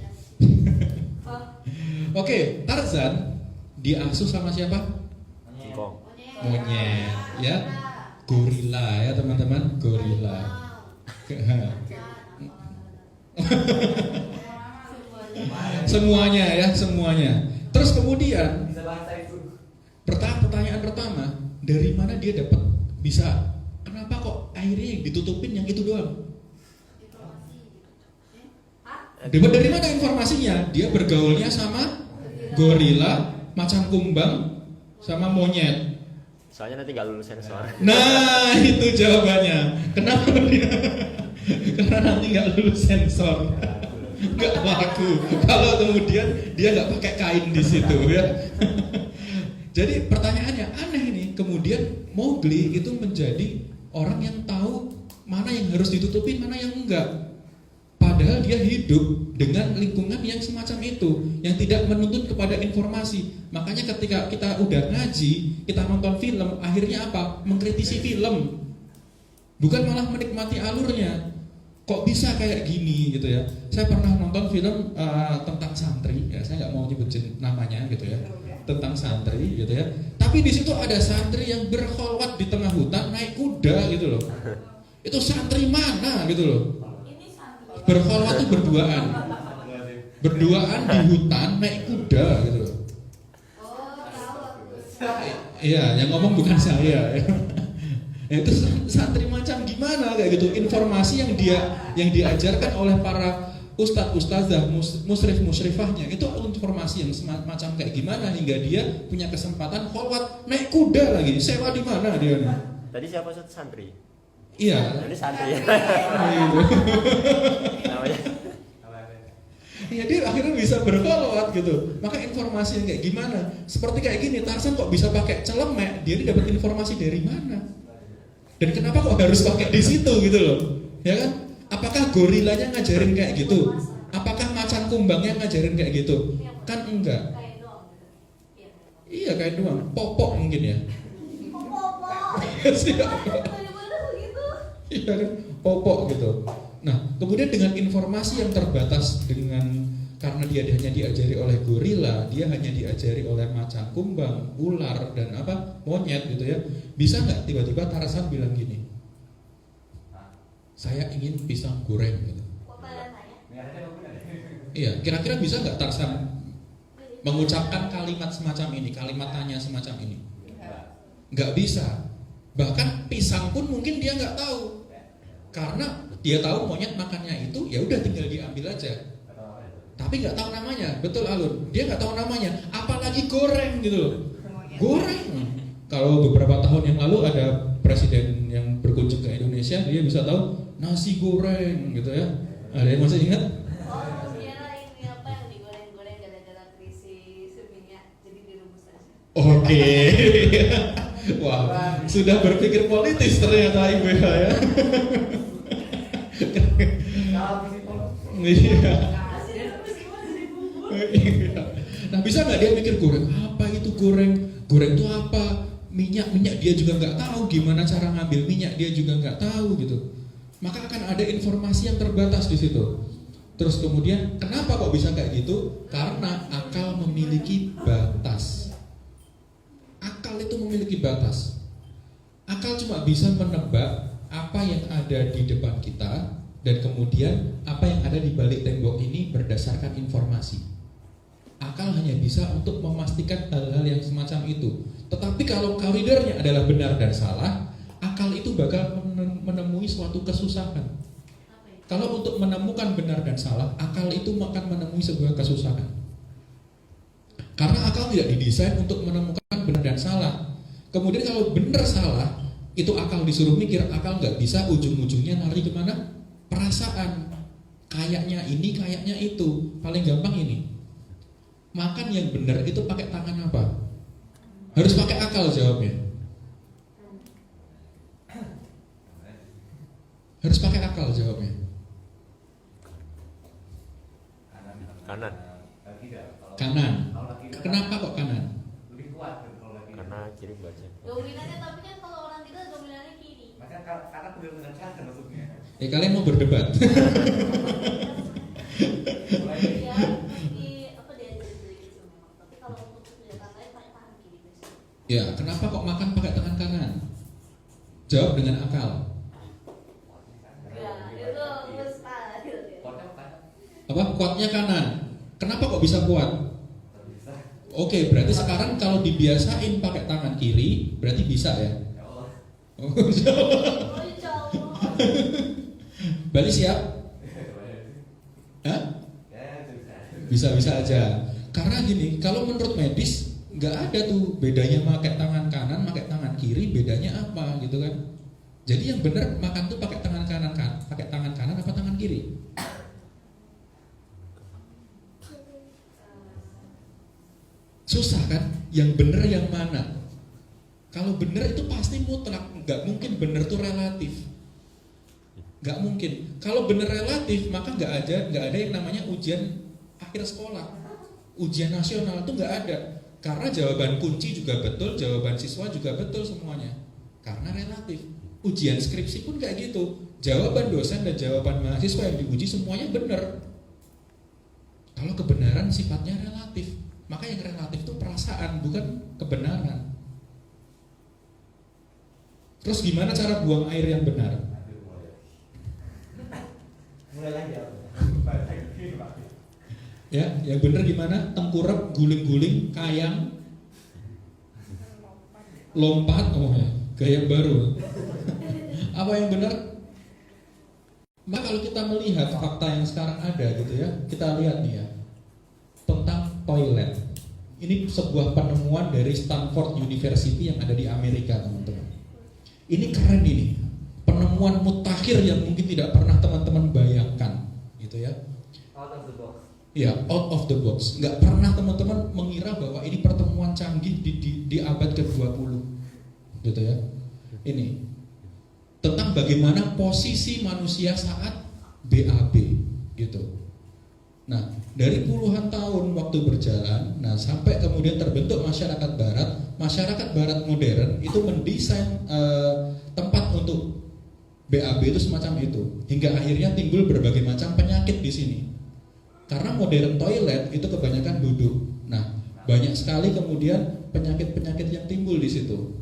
Oke, Tarzan diasuh sama siapa? Kingkong. Monyet ya. Gorila ya teman-teman, gorila. Semuanya ya, semuanya. Terus kemudian Bisa bahasa itu. pertanyaan pertama, dari mana dia dapat bisa? Kenapa kok akhirnya yang ditutupin yang itu doang? Dapat dari mana informasinya? Dia bergaulnya sama gorila, macan kumbang, sama monyet. Soalnya nanti nggak lulus sensor. Nah itu jawabannya. Kenapa dia? Karena nanti nggak lulus sensor, nggak laku. Kalau kemudian dia nggak pakai kain di situ ya. Jadi pertanyaannya aneh nih. Kemudian Mowgli itu menjadi orang yang tahu mana yang harus ditutupin, mana yang enggak. Padahal dia hidup dengan lingkungan yang semacam itu, yang tidak menuntut kepada informasi. Makanya ketika kita udah ngaji, kita nonton film, akhirnya apa? Mengkritisi film, bukan malah menikmati alurnya. Kok bisa kayak gini gitu ya? Saya pernah nonton film tentang santri, ya saya nggak mau nyebutin namanya gitu ya, tentang santri gitu ya. Tapi di situ ada santri yang berkholwat di tengah hutan naik kuda gitu loh. Itu santri mana gitu loh? Berkholwat itu berduaan di hutan naik kuda gitu loh. Iya, yang ngomong bukan saya. Itu santri macam gimana kayak gitu, informasi yang diajarkan oleh para ustadz-ustadzah, musyrif-musyrifahnya itu informasi yang semacam kayak gimana hingga dia punya kesempatan kholwat naik kuda lagi, sewa di mana dia nih? Tadi siapa santri? Iya. Tadi santri. Gitu. Namanya. Ya dia akhirnya bisa berkholwat gitu. Maka informasi yang kayak gimana? Seperti kayak gini, Tarsan kok bisa pakai celemek? Dia ini dapat informasi dari mana? Dan kenapa kok harus pakai di situ gitu loh? Ya kan? Apakah gorilanya ngajarin kayak gitu? Apakah macan kumbangnya ngajarin kayak gitu? Kan enggak. Kayak doang gitu. Iya. Iya kayak doang. Popok mungkin ya. Popok. Siap. Bagaimana begitu? Iya kan? Popok gitu. Nah, kemudian dengan informasi yang terbatas karena dia hanya diajari oleh gorila, dia hanya diajari oleh macan kumbang, ular dan monyet gitu ya. Bisa nggak tiba-tiba Tarzan bilang gini, saya ingin pisang goreng gitu. Kok kalian tanya? Iya, kira-kira bisa nggak Tarzan mengucapkan kalimat semacam ini, kalimat tanya semacam ini? Nggak bisa. Bahkan pisang pun mungkin dia nggak tahu, karena dia tahu monyet makannya itu, ya udah tinggal diambil aja. Tapi nggak tahu namanya, betul Alun. Dia nggak tahu namanya, apalagi goreng gitu loh. Goreng. Kalau beberapa tahun yang lalu ada presiden yang berkunjung ke Indonesia, dia bisa tahu nasi goreng gitu ya. Ada yang masih ingat? Oh, kira ini apa yang digoreng-goreng gara-gara krisis minyak jadi direbus aja. Oke. Wah, sudah berpikir politis ternyata Ibu Eva ya. Iya. Kasih direbus gimana jadi bubur? Nah bisa nggak dia mikir goreng apa itu goreng itu apa, minyak dia juga nggak tahu, gimana cara ngambil minyak dia juga nggak tahu gitu. Maka akan ada informasi yang terbatas di situ. Terus kemudian kenapa kok bisa kayak gitu? Karena akal memiliki batas. Akal itu memiliki batas. Akal cuma bisa menebak apa yang ada di depan kita dan kemudian apa yang ada di balik tembok ini berdasarkan informasi. Akal hanya bisa untuk memastikan hal-hal yang semacam itu. Tetapi kalau koridornya adalah benar dan salah, akal itu bakal menemui suatu kesusahan. Kalau untuk menemukan benar dan salah, akal itu akan menemui sebuah kesusahan. Karena akal tidak didesain untuk menemukan benar dan salah. Kemudian kalau benar salah, itu akal disuruh mikir, akal nggak bisa ujung-ujungnya lari kemana? Perasaan. Kayaknya ini, kayaknya itu. Paling gampang ini. Makan yang benar itu pakai tangan apa? Harus pakai akal jawabnya. Harus pakai akal jawabnya. Kanan. Kanan. Kenapa kok kanan? Lebih kuat kalau lagi. Karena kiri baca. Dominannya tapi kan kalau orang kita dominannya kiri. Maka karena kuda dengan kanan maksudnya. Kalian mau berdebat? Ya, diajarin dari kecil memang. Tapi kalau untuk kebijakan lain pakai tangan kiri biasanya. Ya, kenapa kok makan pakai tangan kanan? Jawab dengan akal. Ya, itu mustahil ya. Kuatnya apa? Apa? Kuatnya kanan. Kenapa kok bisa kuat? Bisa. Oke, berarti sekarang kalau dibiasain pakai tangan kiri, berarti bisa ya? Ya Allah. Oh, Oh, insya Allah. berarti siap? Hah? Ya, Bisa-bisa aja. Karena gini, kalau menurut medis nggak ada tuh bedanya pakai tangan kanan, pakai tangan kiri, bedanya apa gitu kan? Jadi yang benar makan tuh pakai tangan kanan kan? Pakai tangan kanan apa tangan kiri? Susah kan? Yang benar yang mana? Kalau benar itu pasti mutlak, nggak mungkin benar tuh relatif. Nggak mungkin. Kalau benar relatif maka nggak ada yang namanya ujian akhir sekolah. Ujian nasional itu nggak ada. Karena jawaban kunci juga betul, jawaban siswa juga betul semuanya. Karena relatif. Ujian skripsi pun kayak gitu. Jawaban dosen dan jawaban mahasiswa yang diuji semuanya benar. Kalau kebenaran sifatnya relatif. Maka yang relatif itu perasaan, bukan kebenaran. Terus gimana cara buang air yang benar? Mulai lagi ya. Ya, yang benar gimana? Tengkurap, guling-guling, kayang. lompat, gaya baru. Apa yang benar? Maka kalau kita melihat fakta yang sekarang ada gitu ya, kita lihat nih ya tentang toilet. Ini sebuah penemuan dari Stanford University yang ada di Amerika, teman-teman. Ini keren ini, penemuan mutakhir yang mungkin tidak pernah teman-teman bayangkan, gitu ya. Out of the box. Ya, out of the box. Nggak pernah teman-teman mengira bahwa ini pertemuan canggih di abad ke-20, gitu ya. Ini tentang bagaimana posisi manusia saat BAB, gitu. Nah, dari puluhan tahun waktu berjalan, nah sampai kemudian terbentuk masyarakat Barat modern itu mendesain tempat untuk BAB itu semacam itu, hingga akhirnya timbul berbagai macam penyakit di sini. Karena modern toilet itu kebanyakan duduk. Nah, banyak sekali kemudian penyakit-penyakit yang timbul di situ.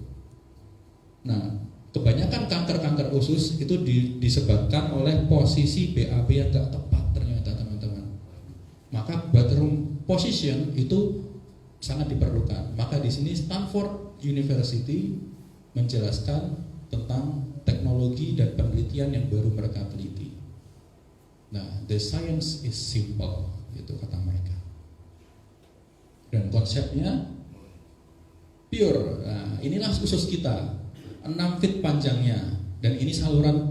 Nah, kebanyakan kanker-kanker usus itu disebabkan oleh posisi BAB yang tidak tepat ternyata, teman-teman. Maka bathroom position itu sangat diperlukan. Maka di sini Stanford University menjelaskan tentang teknologi dan penelitian yang baru mereka teliti. Nah, the science is simple, itu kata mereka. Dan konsepnya pure. Nah, inilah usus kita, 6 feet panjangnya, dan ini saluran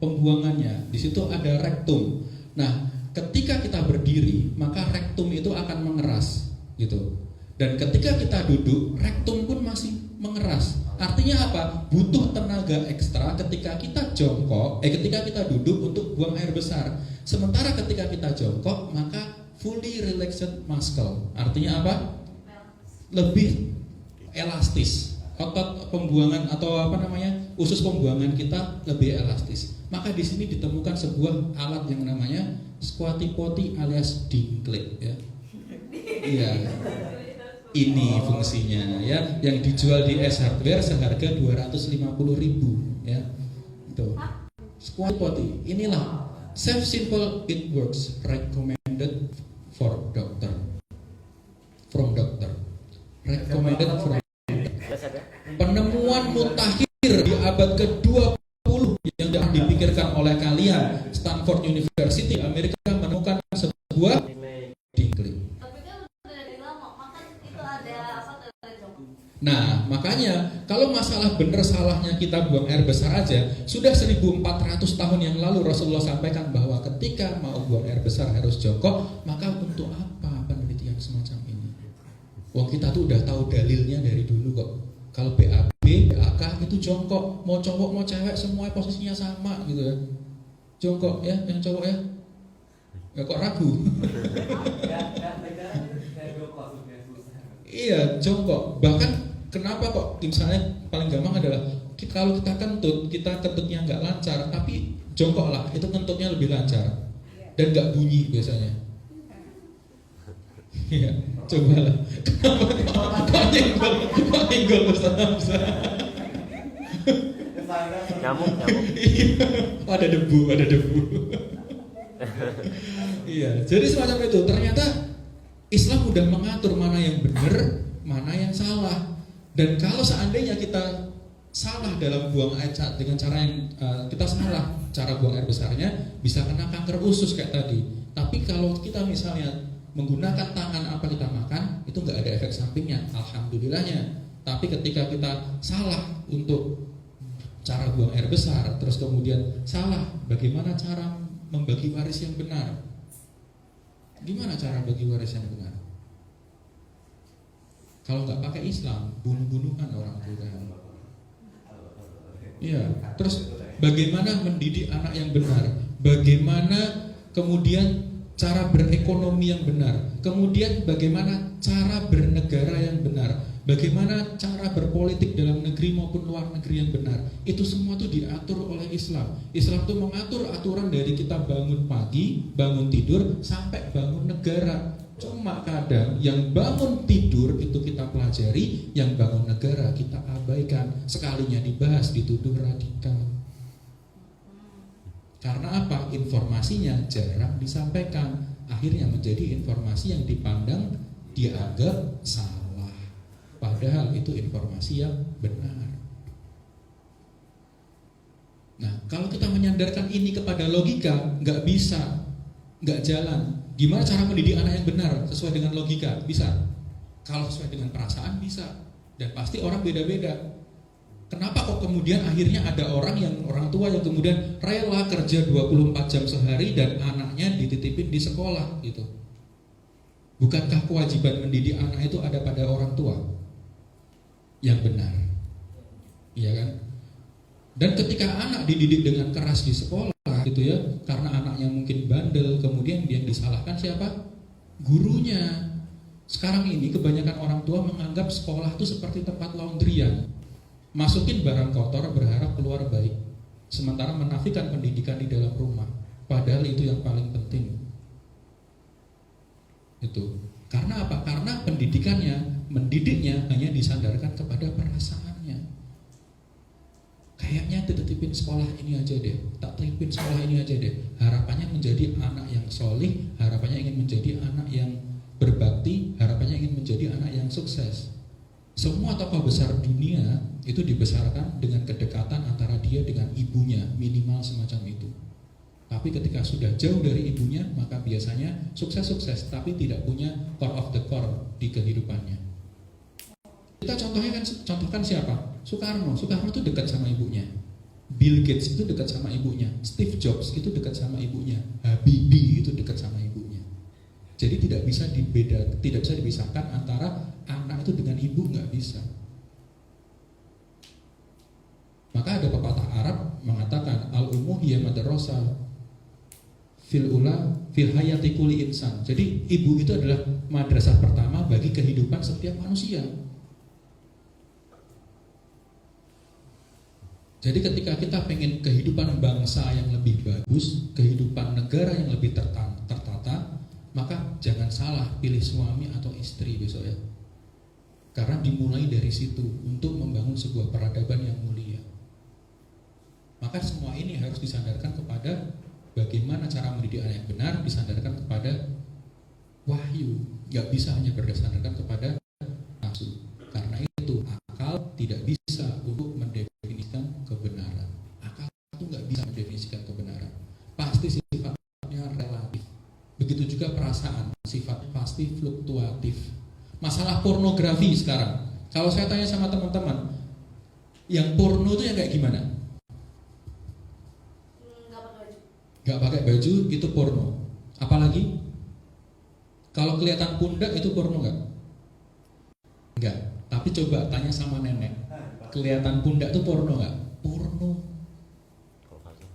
pembuangannya. Di situ ada rektum. Nah, ketika kita berdiri, maka rektum itu akan mengeras, gitu. Dan ketika kita duduk, rektum pun masih mengeras. Artinya apa? Butuh tenaga ekstra ketika kita jongkok, ketika kita duduk untuk buang air besar. Sementara ketika kita jongkok, maka fully relaxed muscle. Artinya apa? Lebih elastis. Otot pembuangan atau usus pembuangan kita lebih elastis. Maka di sini ditemukan sebuah alat yang namanya squatty potty alias dingklik, ya. Iya. Ini fungsinya, ya, yang dijual di S Hardware seharga 250.000, ya. Tuh. Squatty potty. Inilah safe, simple, it works, recommended for doctor. From doctor. Recommended from penemuan mutakhir di abad ke-20 yang tidak dipikirkan oleh kalian. Stanford University Amerika menemukan sebuah dingklik. Tapi kan udah dari lama, maka itu ada dari jongkok. Nah, makanya kalau masalah benar salahnya kita buang air besar aja, sudah 1400 tahun yang lalu Rasulullah sampaikan bahwa ketika mau buang air besar harus jongkok. Maka untuk apa penelitian semacam ini? Wong kita tuh udah tahu dalilnya dari dulu kok. Kalau BAB, BAK itu jongkok, mau cowok mau cewek semua posisinya sama gitu ya. Jongkok ya, yang cowok ya. Ya kok ragu? Iya, jongkok. Bahkan kenapa kok misalnya paling gampang adalah kalau kita kentutnya nggak lancar, tapi jongkok lah, itu kentutnya lebih lancar dan nggak bunyi biasanya. Iya, cobalah. Kok nyenggol Ustaz? Nyamuk. Ada debu. Iya, jadi semacam itu. Ternyata Islam udah mengatur mana yang benar, mana yang salah. Dan kalau seandainya kita salah dalam buang air dengan cara yang kita salah cara buang air besarnya, bisa kena kanker usus kayak tadi. Tapi kalau kita misalnya menggunakan tangan apa kita makan, itu nggak ada efek sampingnya, alhamdulillahnya. Tapi ketika kita salah untuk cara buang air besar, terus kemudian salah bagaimana cara membagi waris yang benar. Gimana cara bagi waris yang benar? Kalau nggak pakai Islam, bunuh-bunuhan orang tua. Iya. Terus bagaimana mendidik anak yang benar? Bagaimana kemudian cara berekonomi yang benar, kemudian bagaimana cara bernegara yang benar, bagaimana cara berpolitik dalam negeri maupun luar negeri yang benar. Itu semua itu diatur oleh Islam. Islam itu mengatur aturan dari kita bangun pagi, bangun tidur, sampai bangun negara. Cuma kadang yang bangun tidur itu kita pelajari, yang bangun negara kita abaikan. Sekalinya dibahas dituduh radikal. Karena apa? Informasinya jarang disampaikan. Akhirnya menjadi informasi yang dipandang dianggap salah. Padahal padahal itu informasi yang benar. Nah, kalau kita menyandarkan ini kepada logika, nggak bisa, nggak jalan. Gimana cara mendidik anak yang benar sesuai dengan logika? Bisa. Kalau sesuai dengan perasaan bisa. Dan pasti orang beda-beda. Kenapa kok kemudian akhirnya ada orang tua yang kemudian rela kerja 24 jam sehari dan anaknya dititipin di sekolah gitu? Bukankah kewajiban mendidik anak itu ada pada orang tua yang benar? Iya kan? Dan ketika anak dididik dengan keras di sekolah gitu ya, karena anaknya mungkin bandel, kemudian yang disalahkan siapa? Gurunya. Sekarang ini kebanyakan orang tua menganggap sekolah itu seperti tempat laundryan. Masukin barang kotor berharap keluar baik, sementara menafikan pendidikan di dalam rumah. Padahal itu yang paling penting. Itu. Karena apa? Karena pendidikannya, mendidiknya hanya disandarkan kepada perasaannya. Kayaknya dititipin sekolah ini aja deh, tak titipin sekolah ini aja deh. Harapannya menjadi anak yang solih, harapannya ingin menjadi anak yang berbakti, harapannya ingin menjadi anak yang sukses. Semua tokoh besar dunia itu dibesarkan dengan kedekatan antara dia dengan ibunya, minimal semacam itu. Tapi ketika sudah jauh dari ibunya, maka biasanya sukses-sukses tapi tidak punya core of the core di kehidupannya. Kita contohkan siapa? Soekarno itu dekat sama ibunya. Bill Gates itu dekat sama ibunya. Steve Jobs itu dekat sama ibunya. Habibie itu dekat sama ibunya. Jadi tidak bisa dipisahkan antara anak itu dengan ibu, nggak bisa. Maka ada pepatah Arab mengatakan al-ummu hiya madrasah fil hayati kulli insan. Jadi ibu itu adalah madrasah pertama bagi kehidupan setiap manusia. Jadi ketika kita pengen kehidupan bangsa yang lebih bagus, kehidupan negara yang lebih tertata, maka jangan salah pilih suami atau istri besok ya. Karena dimulai dari situ untuk membangun sebuah peradaban yang mulia. Maka semua ini harus disandarkan kepada bagaimana cara mendidik anak yang benar, disandarkan kepada wahyu. Gak bisa hanya berdasarkan kepada nafsu. Karena itu akal tidak bisa untuk mendefinisikan kebenaran. Akal itu gak bisa mendefinisikan kebenaran. Pasti sifatnya relatif. Begitu juga perasaan, sifatnya pasti fluktuatif. Masalah pornografi sekarang, kalau saya tanya sama teman-teman, yang porno itu yang kayak gimana? Gak pakai baju itu porno. Apalagi kalau kelihatan pundak itu porno nggak? Enggak. Tapi coba tanya sama nenek, kelihatan pundak itu porno nggak? Porno.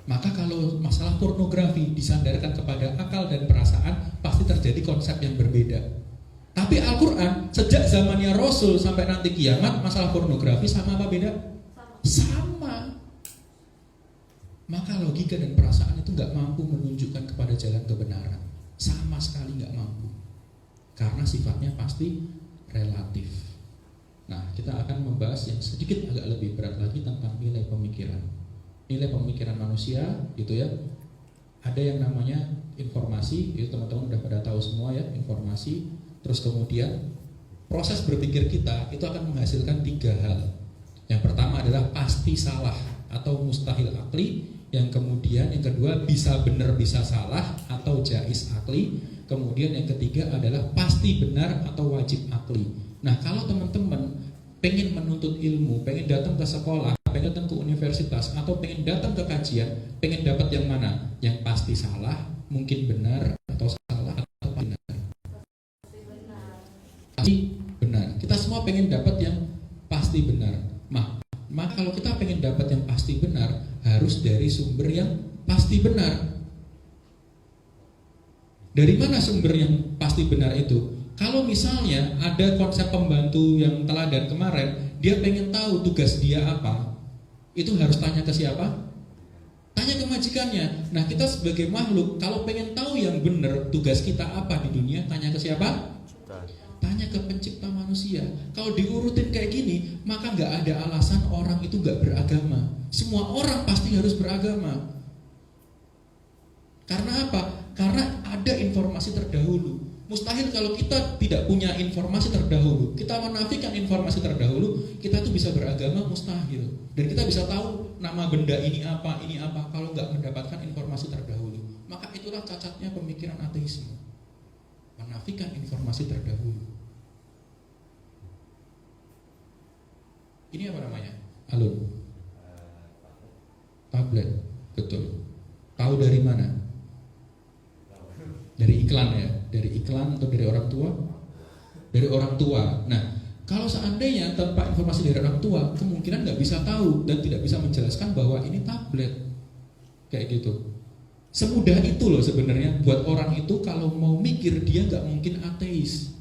Maka kalau masalah pornografi disandarkan kepada akal dan perasaan, pasti terjadi konsep yang berbeda. Tapi Al-Quran sejak zamannya Rasul sampai nanti kiamat, masalah pornografi sama apa beda? Sama. Maka logika dan perasaan itu gak mampu menunjukkan kepada jalan kebenaran. Sama sekali gak mampu. Karena sifatnya pasti relatif. Nah, kita akan membahas yang sedikit agak lebih berat lagi tentang nilai pemikiran. Nilai pemikiran manusia gitu ya. Ada yang namanya informasi, itu teman-teman udah pada tahu semua ya, informasi. Terus kemudian proses berpikir kita itu akan menghasilkan 3 hal. Yang pertama adalah pasti salah atau mustahil akli. Yang kemudian yang kedua bisa benar bisa salah atau jaiz akli. Kemudian yang ketiga adalah pasti benar atau wajib akli. Nah, kalau teman-teman pengen menuntut ilmu, pengen datang ke sekolah, pengen datang ke universitas, atau pengen datang ke kajian, pengen dapat yang mana? Yang pasti salah, mungkin benar atau salah atau benar. Pasti benar. Kita semua pengen dapat yang pasti benar. Maka kalau kita pengen dapat yang pasti benar, harus dari sumber yang pasti benar. Dari mana sumber yang pasti benar itu? Kalau misalnya ada konsep pembantu yang teladan kemarin, dia pengen tahu tugas dia apa, itu harus tanya ke siapa? Tanya ke majikannya. Nah, kita sebagai makhluk, kalau pengen tahu yang benar tugas kita apa di dunia, tanya ke siapa? Tanya ke pencipta manusia. Kalau diurutin kayak gini, maka gak ada alasan orang itu gak beragama. Semua orang pasti harus beragama. Karena apa? Karena ada informasi terdahulu. Mustahil kalau kita tidak punya informasi terdahulu, kita menafikan informasi terdahulu, kita tuh bisa beragama mustahil. Dan kita bisa tahu nama benda ini apa kalau nggak mendapatkan informasi terdahulu. Maka itulah cacatnya pemikiran ateisme. Menafikan informasi terdahulu. Ini apa namanya? Alun. Tablet, betul. Tahu dari mana? Dari iklan ya, dari iklan atau dari orang tua? Dari orang tua. Nah, kalau seandainya tanpa informasi dari orang tua, kemungkinan nggak bisa tahu dan tidak bisa menjelaskan bahwa ini tablet, kayak gitu. Semudah itu loh sebenarnya buat orang itu kalau mau mikir dia nggak mungkin ateis.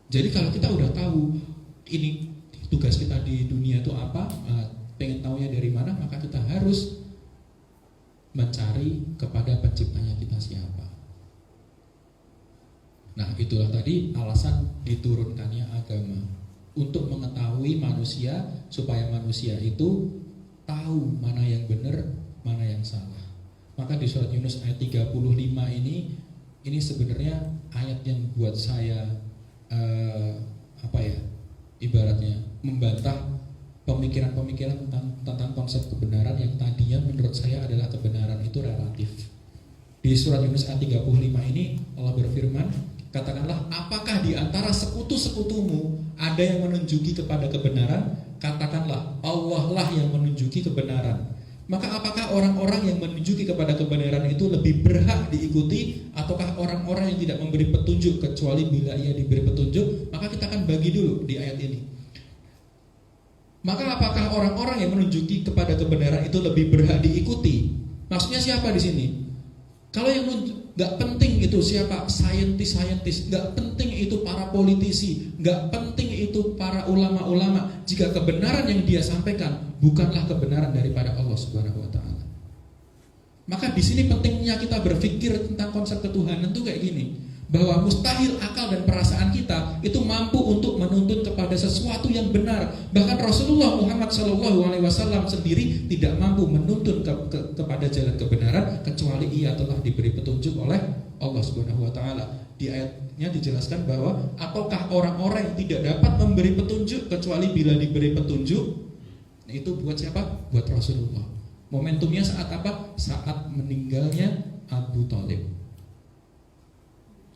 Jadi kalau kita udah tahu ini tugas kita di dunia itu apa, pengen tahunya dari mana, maka kita harus mencari kepada penciptanya kita siapa. Nah, itulah tadi alasan diturunkannya agama, untuk mengetahui manusia, supaya manusia itu tahu mana yang benar, mana yang salah. Maka di surat Yunus ayat 35 ini sebenarnya ayat yang buat saya ibaratnya membantah pemikiran-pemikiran tentang konsep kebenaran yang tadinya menurut saya adalah kebenaran itu relatif. Di surat Yunus ayat 35 ini Allah berfirman, katakanlah, apakah di antara sekutu-sekutumu ada yang menunjuki kepada kebenaran? Katakanlah, Allah lah yang menunjuki kebenaran. Maka apakah orang-orang yang menunjuki kepada kebenaran itu lebih berhak diikuti, ataukah orang-orang yang tidak memberi petunjuk kecuali bila ia diberi petunjuk? Maka kita akan bagi dulu di ayat ini. Maka apakah orang-orang yang menunjuki kepada kebenaran itu lebih berhak diikuti? Maksudnya siapa di sini? Kalau yang nggak penting itu siapa? Saintis, nggak penting itu para politisi, nggak penting itu para ulama-ulama. Jika kebenaran yang dia sampaikan bukanlah kebenaran daripada Allah Subhanahu Wa Taala. Maka di sini pentingnya kita berpikir tentang konsep ketuhanan itu kayak gini. Bahwa mustahil akal dan perasaan kita itu mampu untuk menuntun kepada sesuatu yang benar. Bahkan Rasulullah Muhammad SAW sendiri tidak mampu menuntun kepada jalan kebenaran kecuali ia telah diberi petunjuk oleh Allah Subhanahu Wa Taala. Di ayatnya dijelaskan bahwa ataukah orang-orang yang tidak dapat memberi petunjuk kecuali bila diberi petunjuk? Itu buat siapa? Buat Rasulullah. Momentumnya saat apa? Saat meninggalnya Abu Thalib.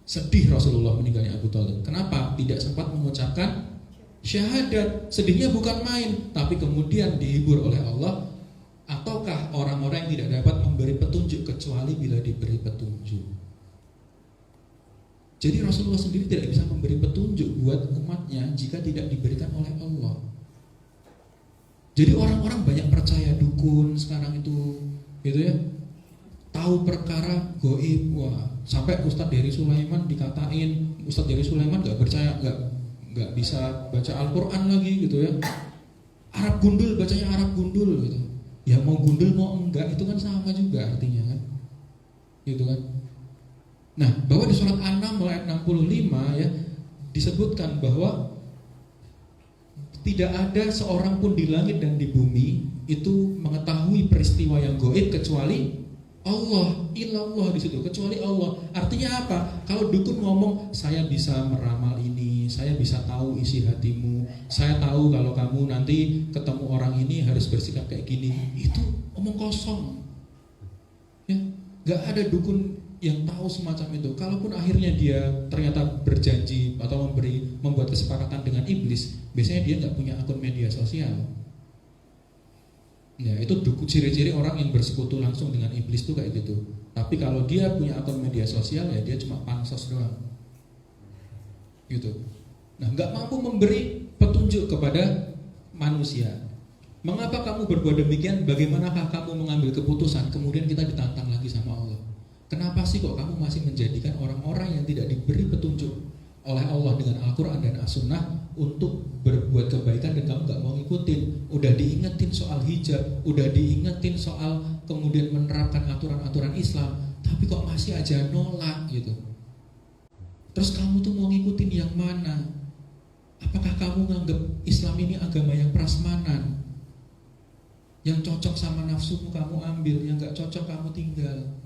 Sedih Rasulullah meninggalnya Abu Thalib. Kenapa? Tidak sempat mengucapkan syahadat. Sedihnya bukan main, tapi kemudian dihibur oleh Allah. Ataukah orang-orang yang tidak dapat memberi petunjuk kecuali bila diberi petunjuk? Jadi Rasulullah sendiri tidak bisa memberi petunjuk buat umatnya jika tidak diberikan oleh Allah. Jadi orang-orang banyak percaya dukun sekarang itu, gitu ya. Tahu perkara goib, wah, sampai Ustadz Dery Sulaiman dikatain Ustadz Dery Sulaiman nggak percaya, nggak bisa baca Al-Quran lagi gitu ya. Arab gundul, bacanya Arab gundul gitu. Ya mau gundul mau enggak itu kan sama juga artinya kan, gitu kan. Nah, bahwa di surat An-Naml ayat 65 ya disebutkan bahwa tidak ada seorang pun di langit dan di bumi itu mengetahui peristiwa yang goib kecuali Allah, ilallah di situ, kecuali Allah. Artinya apa? Kalau dukun ngomong, saya bisa meramal ini, saya bisa tahu isi hatimu, saya tahu kalau kamu nanti ketemu orang ini harus bersikap kayak gini, itu omong kosong. Ya, nggak ada dukun yang tahu semacam itu. Kalaupun akhirnya dia ternyata berjanji atau membuat kesepakatan dengan iblis, biasanya dia nggak punya akun media sosial. Ya, itu ciri-ciri orang yang bersekutu langsung dengan iblis tuh kayak gitu. Tapi kalau dia punya akun media sosial ya dia cuma pansos doang. Gitu. Nah, nggak mampu memberi petunjuk kepada manusia. Mengapa kamu berbuat demikian? Bagaimanakah kamu mengambil keputusan? Kemudian kita ditantang lagi sama Allah. Kenapa sih kok kamu masih menjadikan orang-orang yang tidak diberi petunjuk oleh Allah dengan Al-Quran dan As-Sunnah untuk berbuat kebaikan dan kamu gak mau ngikutin? Udah diingetin soal hijab, udah diingetin soal kemudian menerapkan aturan-aturan Islam, tapi kok masih aja nolak gitu. Terus kamu tuh mau ngikutin yang mana? Apakah kamu nganggap Islam ini agama yang prasmanan? Yang cocok sama nafsumu kamu ambil, yang gak cocok kamu tinggal.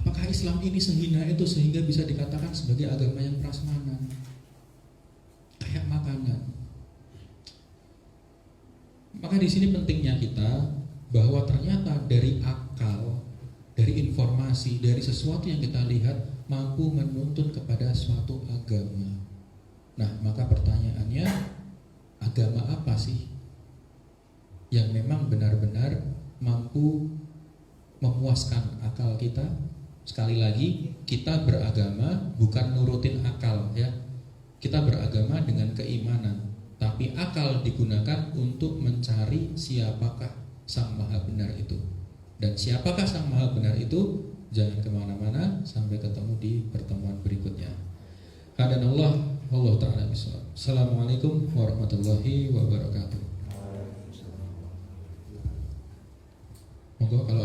Apakah Islam ini sehina itu sehingga bisa dikatakan sebagai agama yang prasmanan? Kayak makanan. Maka di sini pentingnya kita bahwa ternyata dari akal, dari informasi, dari sesuatu yang kita lihat mampu menuntun kepada suatu agama. Nah, maka pertanyaannya, agama apa sih yang memang benar-benar mampu memuaskan akal kita? Sekali lagi, kita beragama bukan nurutin akal ya. Kita beragama dengan keimanan, tapi akal digunakan untuk mencari siapakah Sang Maha Benar itu. Dan siapakah Sang Maha Benar itu? Jangan kemana-mana, sampai ketemu di pertemuan berikutnya. Hadanallah, wallahu ta'ala bishawab. Assalamualaikum warahmatullahi wabarakatuh. Monggo kalau